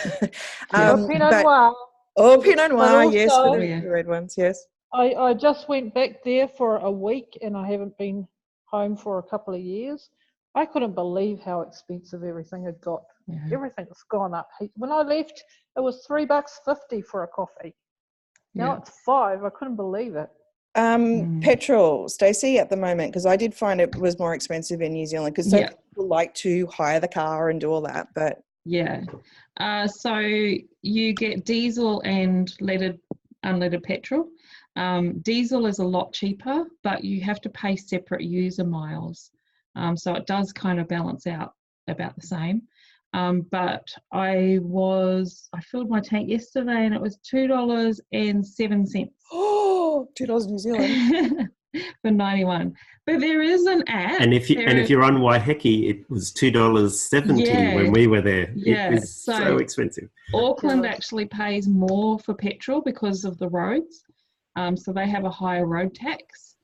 Speaker 8: Pinot Noir.
Speaker 1: Oh, Pinot Noir,
Speaker 8: also,
Speaker 1: yes, for the red ones, yes.
Speaker 8: I just went back there for a week, and I haven't been home for a couple of years. I couldn't believe how expensive everything had got. Everything's gone up. When I left, it was $3.50 for a coffee. Now it's $5. I couldn't believe it.
Speaker 1: Petrol, Stacey, at the moment, because I did find it was more expensive in New Zealand, because some people like to hire the car and do all that, but
Speaker 9: so you get diesel and unleaded petrol. Diesel is a lot cheaper, but you have to pay separate user miles, so it does kind of balance out about the same. But I filled my tank yesterday, and it was $2.07.
Speaker 1: Oh, $2 New Zealand
Speaker 9: for 91. But there is an app,
Speaker 4: and if you're on 𝗣𝗲, it was $2.70 when we were there. It was so expensive.
Speaker 9: Auckland actually pays more for petrol because of the roads, so they have a higher road tax.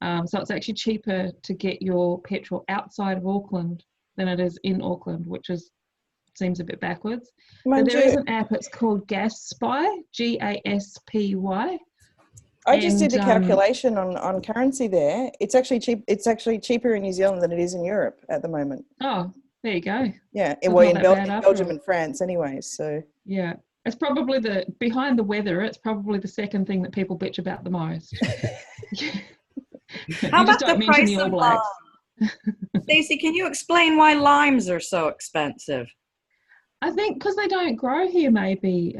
Speaker 9: So it's actually cheaper to get your petrol outside of Auckland than it is in Auckland, which seems a bit backwards. But there is an app, it's called GasSpy, GASPY.
Speaker 1: I just did the calculation on currency there. It's actually cheap. It's actually cheaper in New Zealand than it is in Europe at the moment.
Speaker 9: Oh, there you go.
Speaker 1: Yeah, in Belgium and France anyway. So
Speaker 9: yeah, it's probably behind the weather. It's probably the second thing that people bitch about the most.
Speaker 6: How about the price of limes? Stacey, can you explain why limes are so expensive?
Speaker 9: I think because they don't grow here, maybe.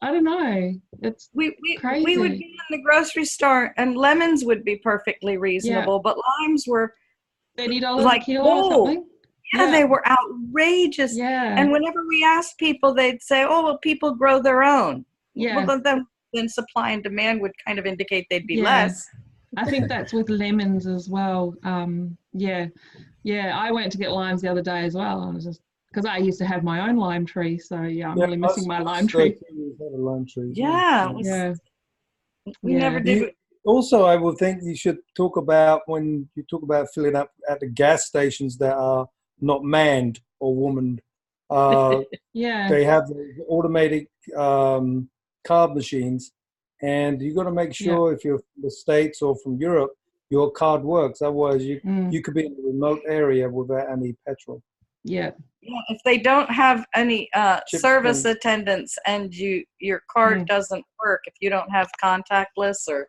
Speaker 9: I don't know. It's crazy.
Speaker 6: We would be in the grocery store, and lemons would be perfectly reasonable, but limes were
Speaker 9: $30 a kilo or something.
Speaker 6: Yeah, they were outrageous.
Speaker 9: Yeah.
Speaker 6: And whenever we asked people, they'd say, oh, well, people grow their own.
Speaker 9: Yeah.
Speaker 6: Well, then supply and demand would kind of indicate they'd be less.
Speaker 9: I think that's with lemons as well. I went to get limes the other day as well. I was just, because I used to have my own lime tree, so I'm really missing my lime tree.
Speaker 6: Yeah. We never did.
Speaker 7: Also, I would think you should talk about when you talk about filling up at the gas stations that are not manned or womaned.
Speaker 9: Yeah.
Speaker 7: They have automated card machines, and you got to make sure if you're from the States or from Europe, your card works. Otherwise, you could be in a remote area without any petrol.
Speaker 9: Yeah.
Speaker 6: Yeah, if they don't have any
Speaker 7: Chip
Speaker 6: service
Speaker 7: pin.
Speaker 6: attendants and your card doesn't work, if you don't have contactless or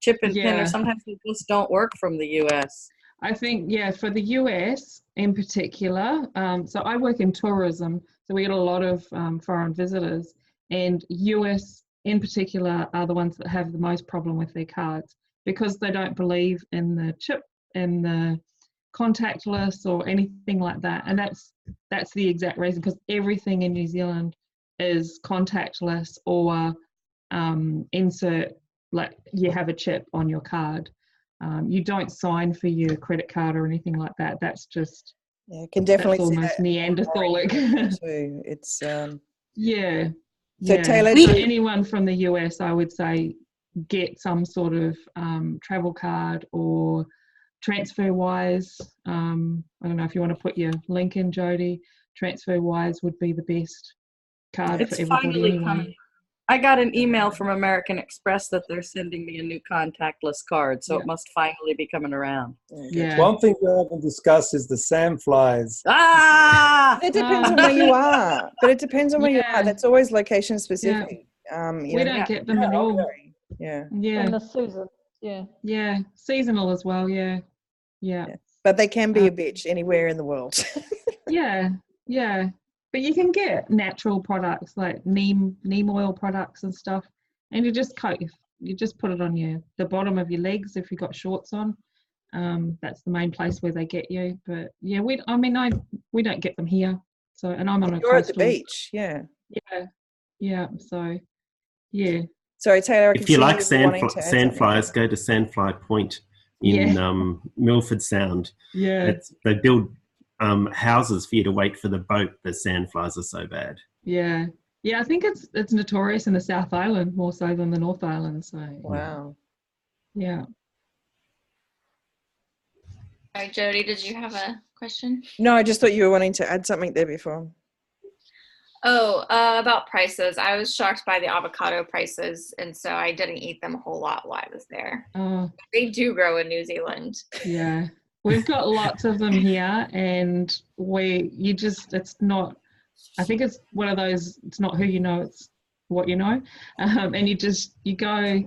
Speaker 6: chip and pin, or sometimes they just don't work from the US.
Speaker 9: I think, for the US in particular, so I work in tourism, so we get a lot of foreign visitors, and US in particular are the ones that have the most problem with their cards because they don't believe in the chip and the contactless or anything like that. And that's the exact reason, because everything in New Zealand is contactless or insert, like you have a chip on your card. You don't sign for your credit card or anything like that. That's just
Speaker 1: can definitely
Speaker 9: that's
Speaker 1: see
Speaker 9: almost
Speaker 1: that
Speaker 9: Neanderthalic.
Speaker 1: too. It's
Speaker 9: So
Speaker 1: Taylor,
Speaker 9: for anyone from the US, I would say get some sort of travel card, or TransferWise. I don't know if you want to put your link in, Jody. TransferWise would be the best card
Speaker 6: It's
Speaker 9: for everybody
Speaker 6: finally
Speaker 9: anyway.
Speaker 6: coming. I got an email from American Express that they're sending me a new contactless card, so it must finally be coming around.
Speaker 9: Yeah.
Speaker 7: One thing we haven't discussed is the sandflies.
Speaker 1: It depends on where you are, but it depends on where you are. That's always location specific.
Speaker 9: We don't get them at all.
Speaker 1: Yeah.
Speaker 8: In the season.
Speaker 9: Yeah. Seasonal as well. Yeah.
Speaker 1: But they can be a bitch anywhere in the world.
Speaker 9: Yeah. But you can get natural products like neem oil products and stuff, and you just put it on the bottom of your legs if you've got shorts on. That's the main place where they get you. But yeah, we don't get them here. So, and I'm on a
Speaker 1: You're at the
Speaker 9: coastal
Speaker 1: beach,
Speaker 9: Yeah. So, yeah.
Speaker 1: Sorry, Taylor.
Speaker 4: If you like sandflies, go to Sandfly Point in Milford Sound.
Speaker 9: Yeah.
Speaker 4: They build houses for you to wait for the boat. The sandflies are so bad.
Speaker 9: Yeah. I think it's notorious in the South Island more so than the North Island. So
Speaker 1: wow.
Speaker 9: Yeah.
Speaker 3: All right, Jody, did you have a question?
Speaker 1: No, I just thought you were wanting to add something there before.
Speaker 3: Oh, about prices. I was shocked by the avocado prices, and so I didn't eat them a whole lot while I was there.
Speaker 9: Oh.
Speaker 3: They do grow in New Zealand.
Speaker 9: Yeah. We've got lots of them here, and it's not, I think it's one of those, it's not who you know, it's what you know. And you go,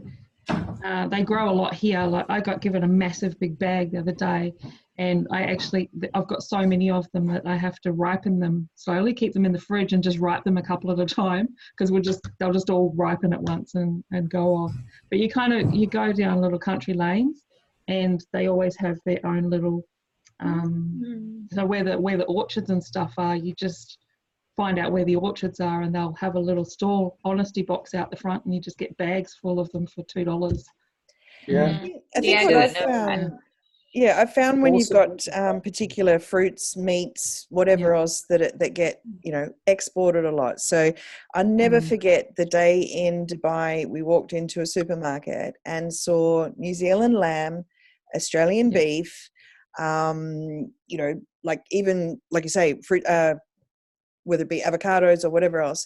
Speaker 9: they grow a lot here. Like I got given a massive big bag the other day, and I've got so many of them that I have to ripen them slowly, keep them in the fridge and just ripe them a couple at a time, because they'll just all ripen at once and go off. But you go down little country lanes, and they always have their own little, so where the orchards and stuff are, you just find out where the orchards are, and they'll have a little store honesty box out the front, and you just get bags full of them for $2.
Speaker 7: Yeah.
Speaker 1: I think I found when you've got particular fruits, meats, whatever else that get exported a lot. So I never forget the day in Dubai, we walked into a supermarket and saw New Zealand lamb, Australian beef, like even like you say, fruit, whether it be avocados or whatever else,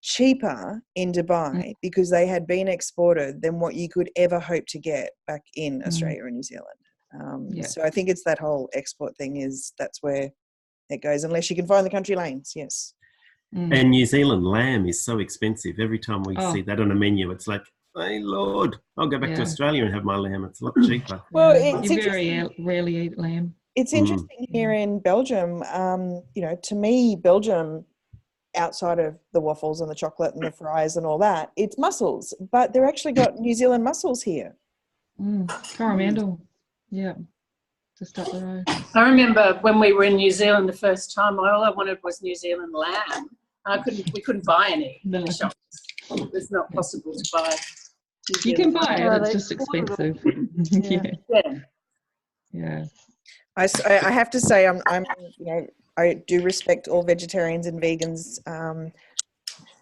Speaker 1: cheaper in Dubai because they had been exported than what you could ever hope to get back in Australia and New Zealand. So I think it's that whole export thing that's where it goes, unless you can find the country lanes. Yes.
Speaker 4: And New Zealand lamb is so expensive. Every time we see that on a menu, it's like, hey Lord, I'll go back to Australia and have my lamb. It's a lot cheaper.
Speaker 1: Well,
Speaker 9: you very rarely eat lamb.
Speaker 1: It's interesting here in Belgium. To me, Belgium, outside of the waffles and the chocolate and the fries and all that, it's mussels. But they're actually got New Zealand mussels here.
Speaker 9: Coromandel. Yeah. Just up the road.
Speaker 10: I remember when we were in New Zealand the first time, all I wanted was New Zealand lamb. We couldn't buy any in the shops. It's not possible to buy.
Speaker 9: You can buy it, it's just expensive. Yeah.
Speaker 1: I have to say, I do respect all vegetarians and vegans,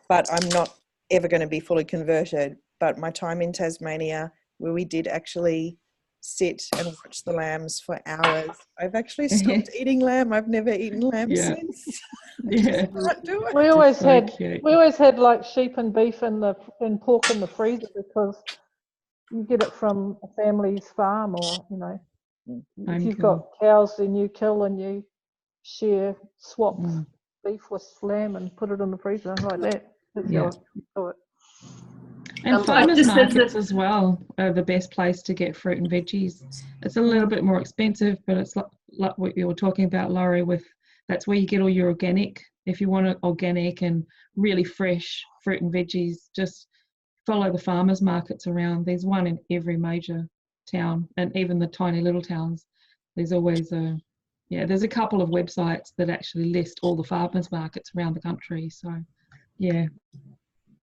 Speaker 1: but I'm not ever going to be fully converted. But my time in Tasmania, where we did actually sit and watch the lambs for hours. I've actually stopped eating lamb. I've never eaten lamb since.
Speaker 9: Yeah.
Speaker 1: Can't do it.
Speaker 8: We always
Speaker 9: So
Speaker 8: had
Speaker 9: cute.
Speaker 8: like sheep and beef and pork in the freezer because you get it from a family's farm, or if you've got cows, then you kill and you swap beef with lamb and put it in the freezer like that. That's how I do it.
Speaker 9: And farmers markets as well are the best place to get fruit and veggies. It's a little bit more expensive, but it's like what you were talking about, Laurie, that's where you get all your organic. If you want it organic and really fresh fruit and veggies, just follow the farmers markets around. There's one in every major town, and even the tiny little towns. There's always there's a couple of websites that actually list all the farmers markets around the country. So, yeah.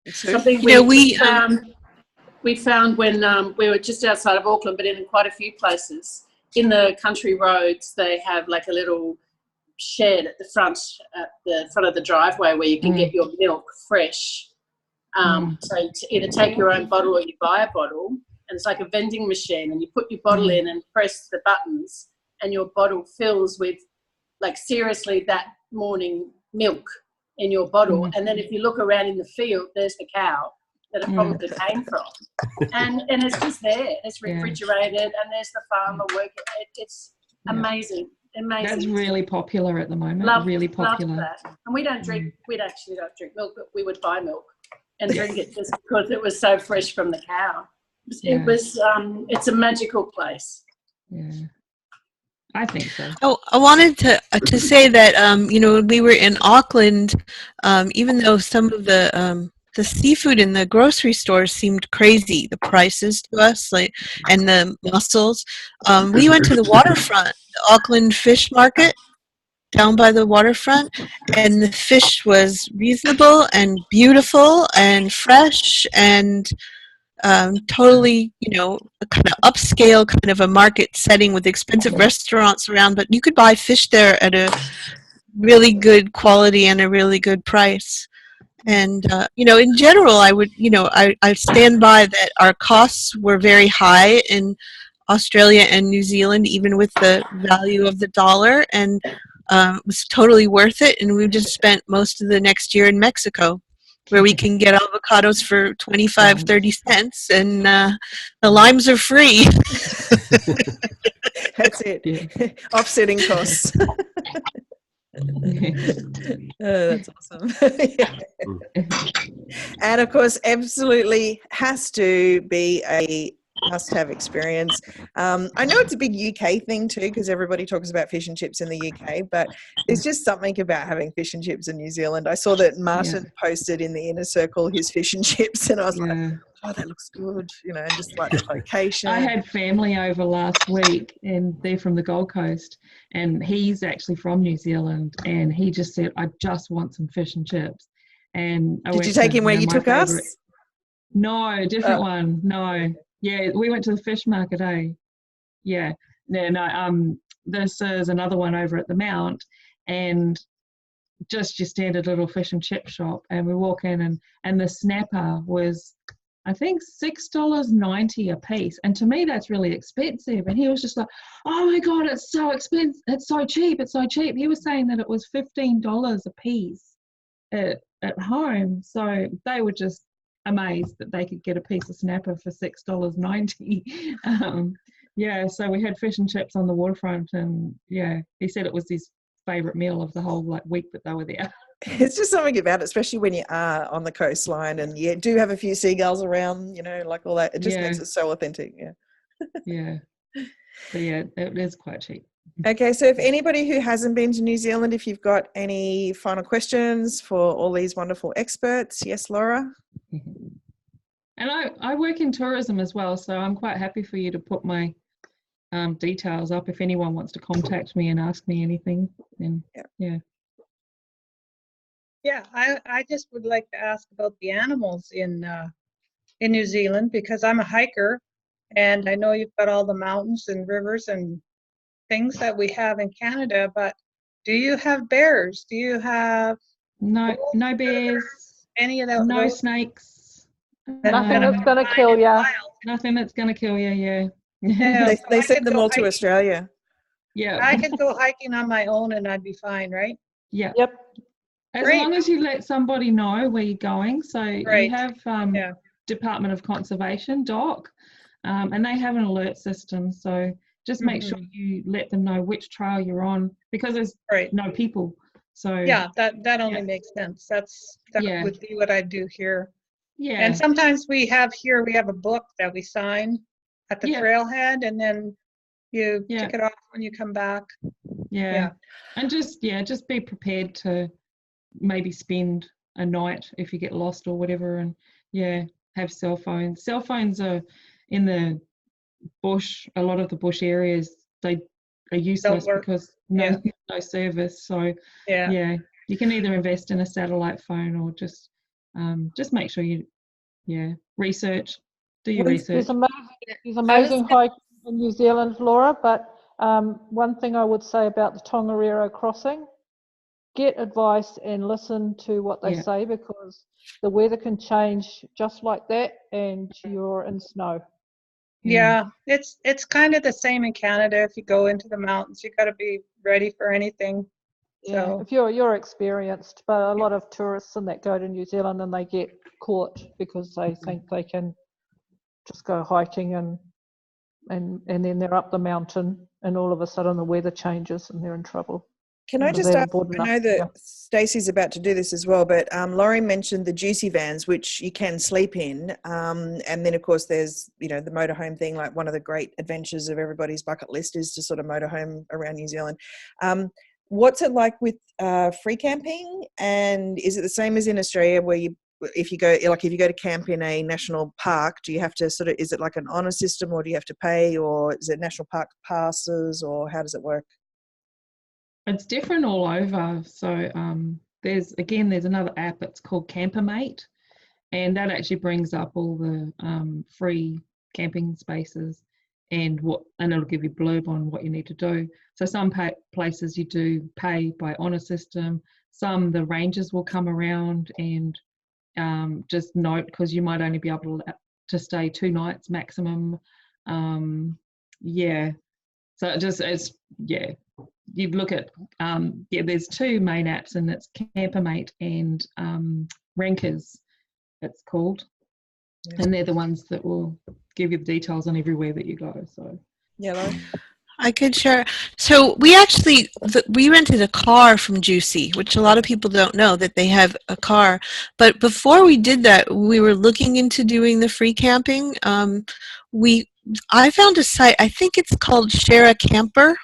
Speaker 10: Something we found when we were just outside of Auckland, but in quite a few places in the country roads, they have like a little shed at the front of the driveway where you can get your milk fresh. So to either take your own bottle or you buy a bottle, and it's like a vending machine, and you put your bottle in and press the buttons, and your bottle fills with, like, seriously, that morning milk in your bottle. And then if you look around in the field, there's the cow that it probably came from. And it's just there. It's refrigerated, and there's the farmer working. It's amazing. Amazing.
Speaker 9: That's really popular at the moment. Really popular.
Speaker 10: Love that. And we actually don't drink milk, but we would buy milk and drink it just because it was so fresh from the cow. It's a magical place.
Speaker 9: Yeah. I think so.
Speaker 5: Oh, I wanted to say that when we were in Auckland, even though some of the seafood in the grocery stores seemed crazy, the prices to us, and the mussels, we went to the waterfront, the Auckland Fish Market, down by the waterfront, and the fish was reasonable and beautiful and fresh and totally, a kind of upscale kind of a market setting with expensive restaurants around, but you could buy fish there at a really good quality and a really good price. And, in general, I would, I stand by that our costs were very high in Australia and New Zealand, even with the value of the dollar, and it was totally worth it. And we just spent most of the next year in Mexico, where we can get avocados for 25, 30 cents, and the limes are free.
Speaker 1: That's it. Offsetting costs. That's awesome. And of course, absolutely has to be a must-have experience. I know it's a big UK thing too, because everybody talks about fish and chips in the UK, but there's just something about having fish and chips in New Zealand. I saw that Martin posted in the inner circle his fish and chips, and I was like, oh, that looks good, just like the location.
Speaker 9: I had family over last week, and they're from the Gold Coast, and he's actually from New Zealand, and he just said, I just want some fish and chips. And
Speaker 1: did you take him where you took us?
Speaker 9: No, different one. No. Yeah, we went to the fish market, Yeah. No, this is another one over at the Mount, and just your standard little fish and chip shop. And we walk in, and the snapper was, I think, $6.90 a piece. And to me, that's really expensive. And he was just like, oh my God, it's so expensive. It's so cheap. It's so cheap. He was saying that it was $15 a piece at home. So they were just amazed that they could get a piece of snapper for $6.90. So we had fish and chips on the waterfront, and he said it was his favorite meal of the whole week that they were there.
Speaker 1: It's just something about it, especially when you are on the coastline and you do have a few seagulls around, like all that. It just makes it so authentic.
Speaker 9: But it is quite cheap.
Speaker 1: Okay, so if anybody who hasn't been to New Zealand, if you've got any final questions for all these wonderful experts. Yes, Laura?
Speaker 9: And I work in tourism as well, so I'm quite happy for you to put my details up if anyone wants to contact me and ask me anything. Then
Speaker 11: I just would like to ask about the animals in New Zealand, because I'm a hiker, and I know you've got all the mountains and rivers and things that we have in Canada, but do you have bears? Do you have
Speaker 9: no bears?
Speaker 11: Any of that?
Speaker 9: No snakes.
Speaker 8: Nothing that's going to kill you.
Speaker 9: Nothing that's going to kill you. Yeah.
Speaker 11: Yeah,
Speaker 1: They
Speaker 11: I
Speaker 1: send
Speaker 11: could
Speaker 1: them
Speaker 11: go
Speaker 1: all to
Speaker 11: hiking.
Speaker 1: Australia.
Speaker 9: Yeah.
Speaker 11: I could go hiking on my own and I'd be fine, right?
Speaker 9: Yeah.
Speaker 8: Yep.
Speaker 9: As
Speaker 11: Great.
Speaker 9: long as you let somebody know where you're going. So you
Speaker 11: Right.
Speaker 9: have
Speaker 11: Yeah.
Speaker 9: Department of Conservation, DOC, and they have an alert system. So just make sure you let them know which trail you're on, because there's
Speaker 11: Right.
Speaker 9: no people. So
Speaker 11: Yeah, that only makes sense. That
Speaker 9: Yeah.
Speaker 11: would be what I do here.
Speaker 9: yeah.
Speaker 11: And sometimes we have a book that we sign at the
Speaker 9: Yeah.
Speaker 11: trailhead, and then you
Speaker 9: Yeah.
Speaker 11: tick it off when you come back.
Speaker 9: Yeah. And just be prepared to maybe spend a night if you get lost or whatever, and have cell phones. Cell phones are in the bush, a lot of the bush areas, they are useless
Speaker 11: work.
Speaker 9: because no service. So you can either invest in a satellite phone or just make sure you research, do your research.
Speaker 8: There's amazing hiking in New Zealand, Laura, but one thing I would say about the Tongariro crossing, get advice and listen to what they say, because the weather can change just like that and you're in snow.
Speaker 11: Yeah, it's kind of the same in Canada. If you go into the mountains, you got to be ready for anything.
Speaker 8: Yeah,
Speaker 11: So
Speaker 8: if you're experienced, but a lot of tourists and that go to New Zealand and they get caught because they think they can just go hiking and then they're up the mountain and all of a sudden the weather changes and they're in trouble.
Speaker 1: Can I just ask, I know that Stacey's about to do this as well, but Laurie mentioned the juicy vans, which you can sleep in. And then, of course, there's, the motorhome thing. Like, one of the great adventures of everybody's bucket list is to sort of motorhome around New Zealand. What's it like with free camping? And is it the same as in Australia, where if you go to camp in a national park, do you have to is it like an honour system, or do you have to pay, or is it national park passes, or how does it work?
Speaker 9: It's different all over. So there's another app. It's called 𝗄𝗶𝗁𝗍, and that actually brings up all the free camping spaces and it'll give you a blurb on what you need to do. So some places you do pay by honour system. Some the rangers will come around and just note, because you might only be able to stay 2 nights maximum. So you'd look at there's 2 main apps, and it's 𝗄𝗶𝗁𝗍 and Rankers, it's called, and they're the ones that will give you the details on everywhere that you go. So
Speaker 5: I could share. So we actually we rented a car from 𝗄𝗁cie, which a lot of people don't know that they have a car. But before we did that, we were looking into doing the free camping. I found a site, I think it's called Share a Camper.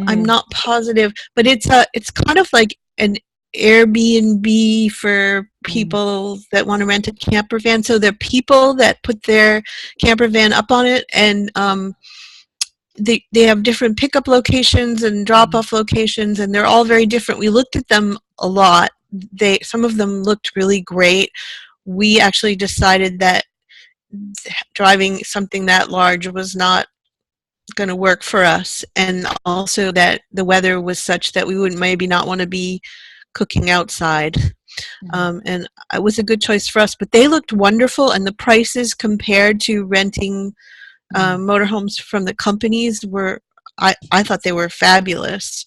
Speaker 5: I'm not positive, but it's kind of like an Airbnb for people that want to rent a camper van. So there are people that put their camper van up on it, and they have different pickup locations and drop-off locations, and they're all very different. We looked at them a lot. Some of them looked really great. We actually decided that driving something that large was not going to work for us, and also that the weather was such that we would maybe not want to be cooking outside. And it was a good choice for us, but they looked wonderful, and the prices compared to renting motorhomes from the companies were, I thought they were fabulous.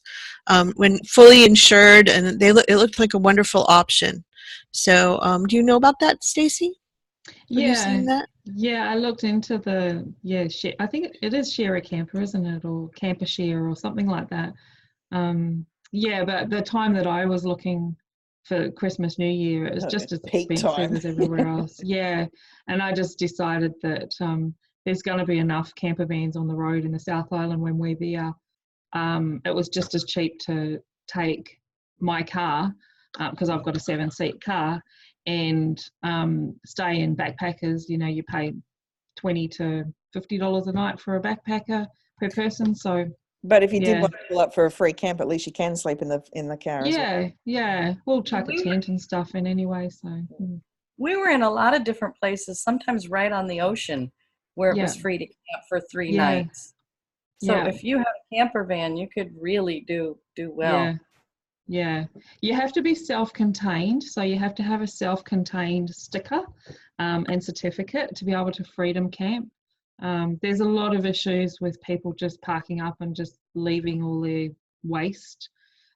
Speaker 5: When fully insured, and it looked like a wonderful option. So do you know about that, Stacey? Have you seen that?
Speaker 9: Yeah, I looked into I think it is Share a Camper, isn't it? Or Camper Share or something like that. But the time that I was looking for Christmas, New Year, it was just as expensive as everywhere else. Yeah, and I just decided that there's going to be enough camper vans on the road in the South Island when we're there. It was just as cheap to take my car, because I've got a 7-seat car, and stay in backpackers. You pay $20 to $50 a night for a backpacker per person. So,
Speaker 1: but if you did want to pull up for a free camp, at least you can sleep in the car.
Speaker 9: We'll chuck a tent and stuff in anyway. So
Speaker 6: we were in a lot of different places, sometimes right on the ocean, where it was free to camp for 3 nights. So if you have a camper van, you could really do well.
Speaker 9: Yeah, you have to be self-contained, so you have to have a self-contained sticker and certificate to be able to freedom camp. There's a lot of issues with people just parking up and just leaving all their waste.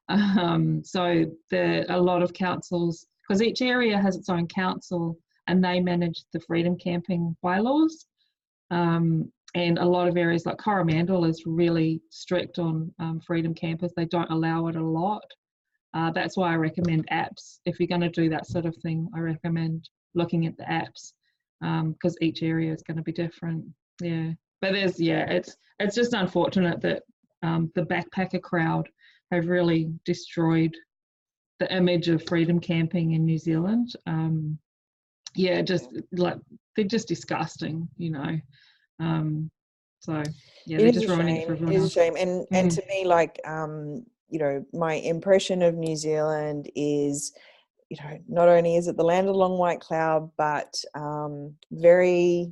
Speaker 9: So a lot of councils, because each area has its own council and they manage the freedom camping bylaws. And a lot of areas like Coromandel is really strict on freedom campers. They don't allow it a lot. That's why I recommend apps. If you're going to do that sort of thing, I recommend looking at the apps, because each area is going to be different. Yeah, but it's just unfortunate that the backpacker crowd have really destroyed the image of freedom camping in New Zealand. Just like they're just disgusting, you know. So yeah, they're just ruining it for everyone else.
Speaker 1: It is a shame, and to me, like you know, my impression of New Zealand is, you know, not only is it the land of the long white cloud, but very,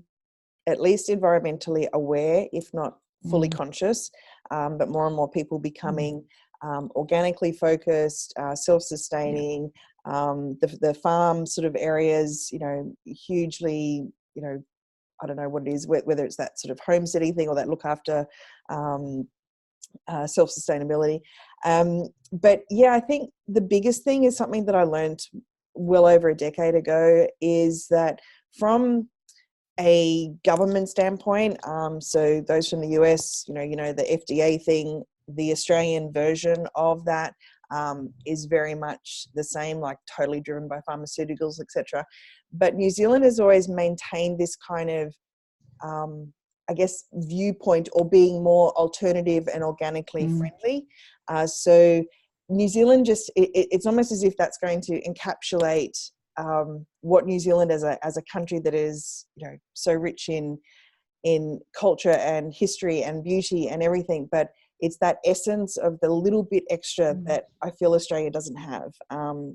Speaker 1: at least environmentally aware, if not fully conscious, but more and more people becoming organically focused, self-sustaining. The farm sort of areas, you know, hugely, you know, I don't know what it is, whether it's that sort of homesteading thing or that look after self-sustainability. But yeah, I think the biggest thing is something that I learned well over a decade ago, is that from a government standpoint, so those from the US, you know, the FDA thing, the Australian version of that is very much the same, like totally driven by pharmaceuticals, etc. But New Zealand has always maintained this kind of, I guess, viewpoint, or being more alternative and organically friendly. So New Zealand it's almost as if that's going to encapsulate what New Zealand as a country that is, you know, so rich in culture and history and beauty and everything, but it's that essence of the little bit extra that I feel Australia doesn't have.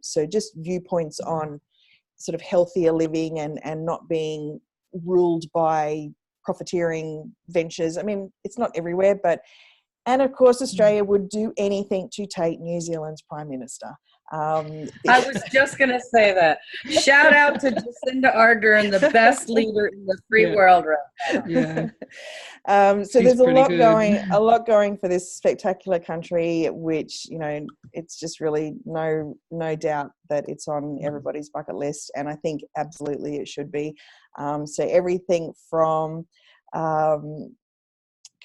Speaker 1: So just viewpoints on sort of healthier living and not being ruled by profiteering ventures. I mean, it's not everywhere, and of course Australia would do anything to take New Zealand's Prime Minister.
Speaker 6: I was just going to say that. Shout out to Jacinda Ardern, the best leader in the free world right now.
Speaker 9: Yeah.
Speaker 1: So there's a lot going for this spectacular country, which, you know, it's just really no doubt that it's on everybody's bucket list, and I think absolutely it should be. So everything from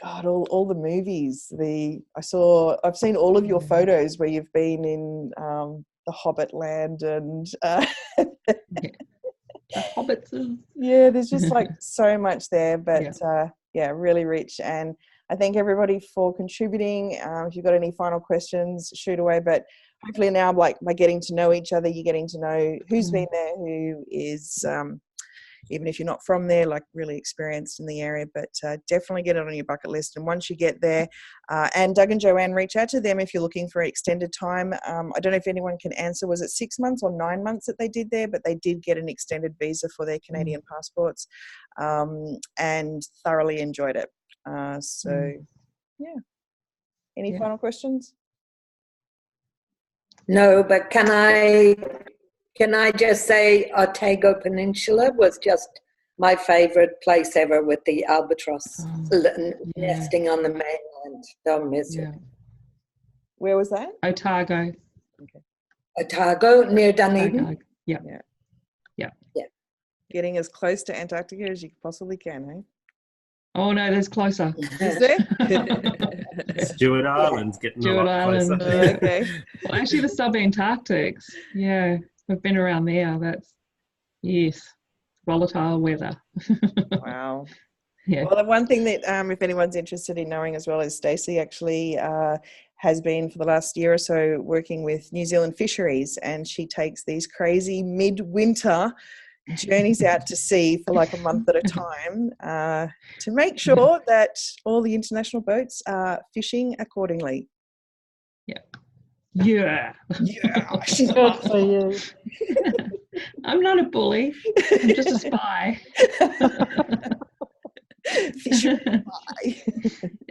Speaker 1: God, all the movies. I've seen all of your photos where you've been in the Hobbit land and
Speaker 9: the Hobbits.
Speaker 1: Yeah, there's just like so much there, but really rich. And I thank everybody for contributing. If you've got any final questions, shoot away. But hopefully now, like by getting to know each other, you're getting to know who's been there, who is. Even if you're not from there, like really experienced in the area, but definitely get it on your bucket list. And once you get there, and Doug and Joanne, reach out to them if you're looking for extended time. I don't know if anyone can answer, was it 6 months or 9 months that they did there, but they did get an extended visa for their Canadian passports, and thoroughly enjoyed it. Any final questions?
Speaker 12: No, but can I just say Otago Peninsula was just my favorite place ever, with the albatross nesting on the mainland. Don't miss it.
Speaker 1: Where was that?
Speaker 9: Otago.
Speaker 1: Okay.
Speaker 12: Otago, near Dunedin.
Speaker 9: Yeah.
Speaker 1: Getting as close to Antarctica as you possibly can, hey?
Speaker 9: Oh no, there's closer.
Speaker 1: Is there?
Speaker 4: Stewart Island's getting a lot closer.
Speaker 1: Okay.
Speaker 9: Well, actually, the subantarctics. Yeah. We've been around there. That's, yes, volatile weather.
Speaker 1: Wow.
Speaker 9: Yeah.
Speaker 1: Well, the one thing that, if anyone's interested in knowing as well, is Stacey actually has been for the last year or so working with New Zealand Fisheries, and she takes these crazy midwinter journeys out to sea for like a month at a time to make sure that all the international boats are fishing accordingly.
Speaker 9: Yeah.
Speaker 8: Good for you.
Speaker 9: I'm not a bully. I'm just a spy.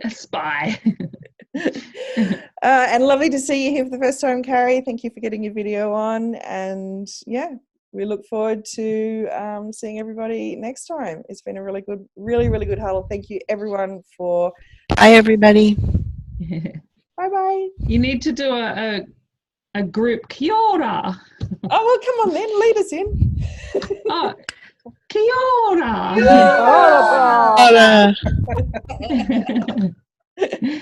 Speaker 9: A spy.
Speaker 1: And lovely to see you here for the first time, Carrie. Thank you for getting your video on. And we look forward to seeing everybody next time. It's been a really good huddle. Thank you, everyone, for.
Speaker 5: Bye, everybody.
Speaker 1: Bye-bye.
Speaker 9: You need to do a group kia ora.
Speaker 1: Oh, well, come on then. Lead us in.
Speaker 9: Oh, kia ora.
Speaker 1: Kia ora.